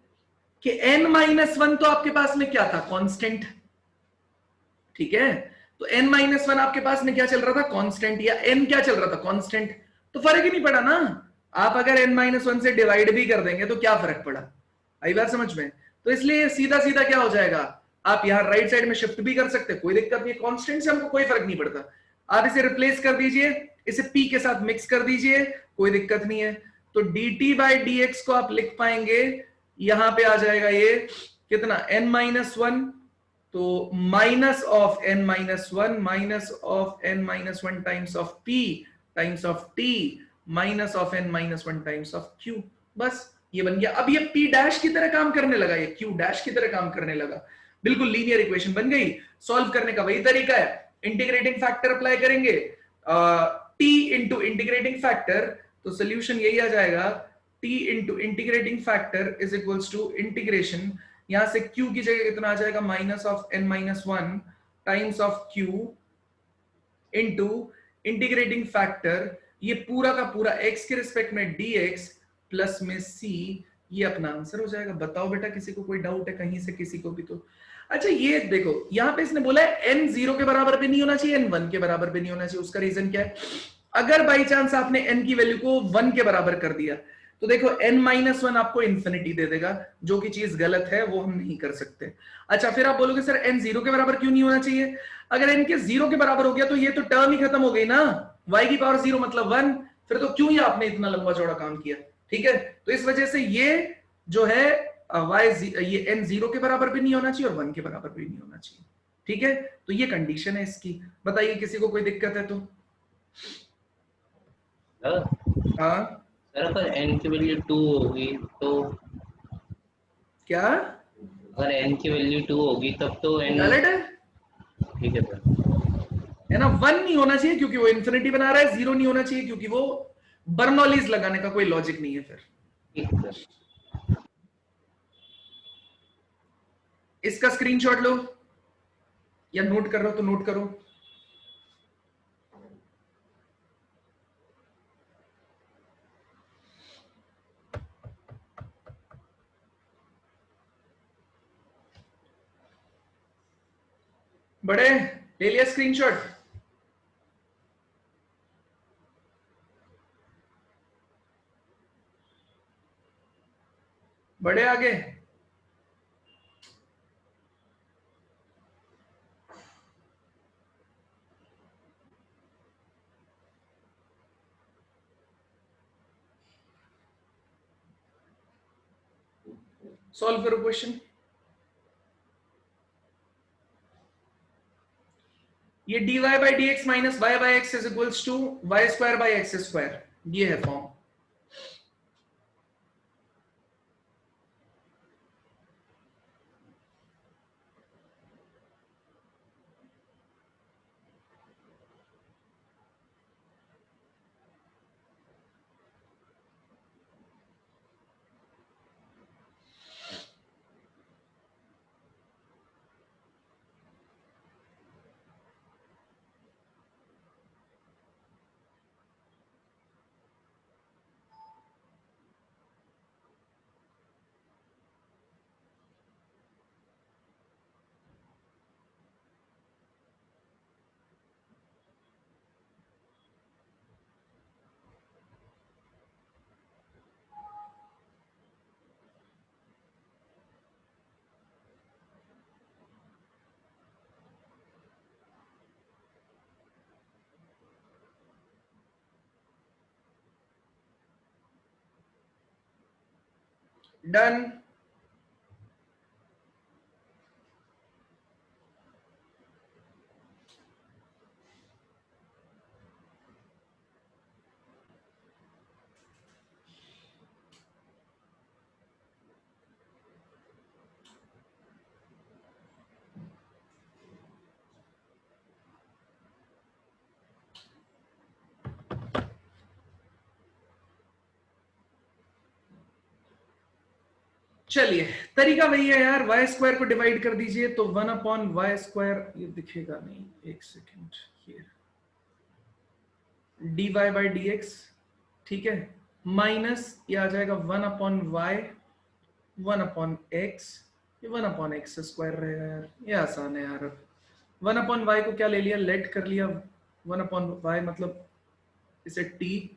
कि n माइनस वन तो आपके पास में क्या था, कांस्टेंट, ठीक है, तो n माइनस वन आपके पास में क्या चल रहा था, कांस्टेंट, या n क्या चल रहा था, कांस्टेंट, तो फर्क ही नहीं पड़ा ना। आप अगर n माइनस वन से डिवाइड भी कर देंगे तो क्या फर्क पड़ा, आई बात समझ में। तो इसलिए सीधा सीधा क्या हो जाएगा, आप यहां राइट साइड में शिफ्ट भी कर सकते, कोई दिक्कत नहीं, कांस्टेंट से हमको कोई फर्क नहीं पड़ता, आप इसे रिप्लेस कर दीजिए, इसे p के साथ मिक्स कर दीजिए, कोई दिक्कत नहीं है। तो dt बाई dx को आप लिख पाएंगे, यहां पे आ जाएगा ये कितना n माइनस वन, तो minus of n minus one minus of n minus one times of p times of t minus of n minus one times of q, बस ये बन गया। अब ये p डैश की तरह काम करने लगा, ये q डैश की तरह काम करने लगा, बिल्कुल लीनियर इक्वेशन बन गई। सॉल्व करने का वही तरीका है, इंटीग्रेटिंग फैक्टर अप्लाई करेंगे, t इंटू इंटीग्रेटिंग फैक्टर, तो सोल्यूशन यही आ जाएगा, t into integrating factor is equals to integration, यहां से q की जगह कितना आ जाएगा, minus of n minus one times of q into integrating factor, ये पूरा का पूरा x के रिस्पेक्ट में dx प्लस में c, ये अपना आंसर हो जाएगा। बताओ बेटा किसी को कोई डाउट है कहीं से, किसी को भी तो। अच्छा ये देखो यहां पे इसने बोला है n 0 के बराबर भी नहीं होना चाहिए, n 1 के बराबर भी नहीं होना चाहिए, उसका रीजन क्या है, अगर बाई चांस आपने n की वैल्यू को 1 के बराबर कर दिया तो देखो n माइनस वन आपको इन्फिनिटी दे देगा, जो कि चीज गलत है, वो हम नहीं कर सकते। अच्छा फिर आप बोलोगे सर n 0 के बराबर क्यों नहीं होना चाहिए, अगर n के 0 के बराबर हो गया तो ये तो टर्म ही खत्म हो गई ना, y की पावर 0 मतलब 1, फिर तो क्यों ही आपने इतना लंबा चौड़ा काम किया, ठीक है। तो इस वजह से ये जो है ये n 0 के बराबर भी नहीं होना चाहिए और 1 के बराबर भी नहीं होना चाहिए, ठीक है। तो ये कंडीशन है इसकी, बताइए किसी को कोई दिक्कत है तो। हाँ सर अगर n की वैल्यू 2 होगी तो, क्या, अगर n की वैल्यू 2 होगी तब तो n, वैलिड है, ठीक है सर, है ना। 1 नहीं होना चाहिए क्योंकि वो इन्फिनिटी बना रहा है, 0 नहीं होना चाहिए क्योंकि वो बर्नौलीज लगाने का कोई लॉजिक नहीं है फिर। ठीक है सर। इसका स्क्रीनशॉट लो या नोट कर रहे हो तो नोट करो। बड़े ले लिया स्क्रीनशॉट, बड़े आगे, सॉल्व करो क्वेश्चन। ये dy by d x minus y by x is equals to y square by x square, ये है फॉर्म। डन। चलिए तरीका वही है यार, वाई स्क्वायर को डिवाइड कर दीजिए तो 1/y², ये दिखेगा नहीं, एक सेकेंड, ये dy बाई डी एक्स, ठीक है, माइनस ये आ जाएगा 1/y 1/x, ये 1/x² रहेगा यार, ये आसान है यार। अब 1/y को क्या ले लिया, लेट कर लिया, 1/y मतलब इसे t,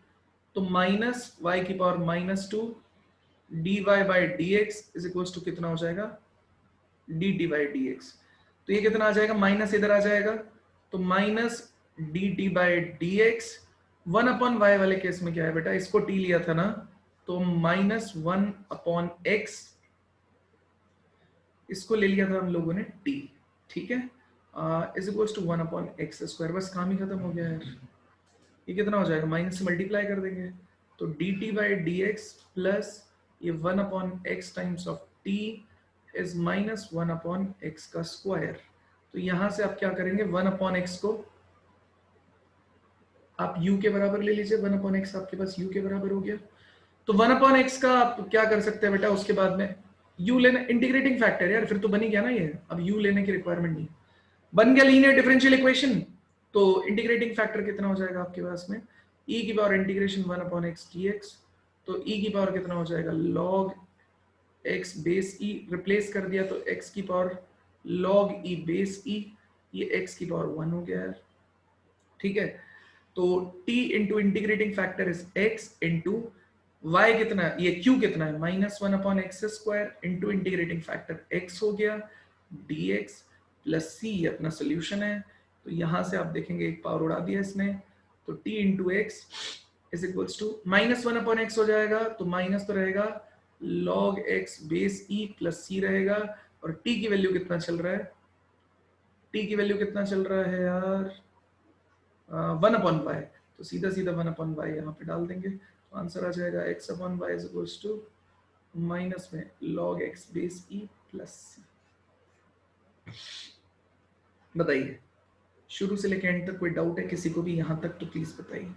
तो माइनस y की power -2 dy by d x is equal to कितना हो जाएगा, dt बाई डी एक्स। तो ये कितना आ जाएगा, माइनस इधर आ जाएगा, तो minus dt by d x. 1/y वाले केस में क्या है बेटा, इसको t लिया था ना, तो -1/x, इसको ले लिया था हम लोगों ने t, ठीक है, इज इक्वल टू 1/x²। बस काम ही खत्म हो गया यार। ये कितना हो जाएगा, माइनस से मल्टीप्लाई कर देंगे, तो dt by d x plus ये 1/x times of t is -1/x का स्क्वायर। तो यहां से आप क्या करेंगे, 1/x को आप u के बराबर ले लीजिए, 1/x आपके पास u के बराबर हो गया। तो 1/x का आप क्या कर सकते हैं बेटा, उसके बाद में u लेना, इंटीग्रेटिंग फैक्टर यार, फिर तो बन ही गया ना ये, अब u लेने की रिक्वायरमेंट नहीं, बन गया लीनियर डिफरेंशियल इक्वेशन। तो इंटीग्रेटिंग फैक्टर कितना हो जाएगा आपके पास में, e की पावर इंटीग्रेशन 1/x dx, तो e की पावर कितना हो जाएगा, log x base e, replace कर दिया तो x की power log e base e, ये x की पावर 1 हो गया यार, ठीक है। तो t into integrating factor is x into y कितना है, ये q कितना है, -1/x² into integrating factor x हो गया dx प्लस c, अपना सोल्यूशन है। तो यहां से आप देखेंगे एक पावर उड़ा दिया इसने, तो t into x is equals to -1/x हो जाएगा, तो माइनस तो रहेगा log x base e plus c रहेगा, और t की वैल्यू कितना चल रहा है, t की वैल्यू कितना चल रहा है यार, 1/y, तो सीधा सीधा 1/y यहाँ पे डाल देंगे, तो आंसर आ जाएगा x/y is equals to minus में log x base e plus c। बताइए, शुरू से लेकर एंड तक कोई डाउट है किसी को भी यहाँ तक, तो प्लीज बताइए।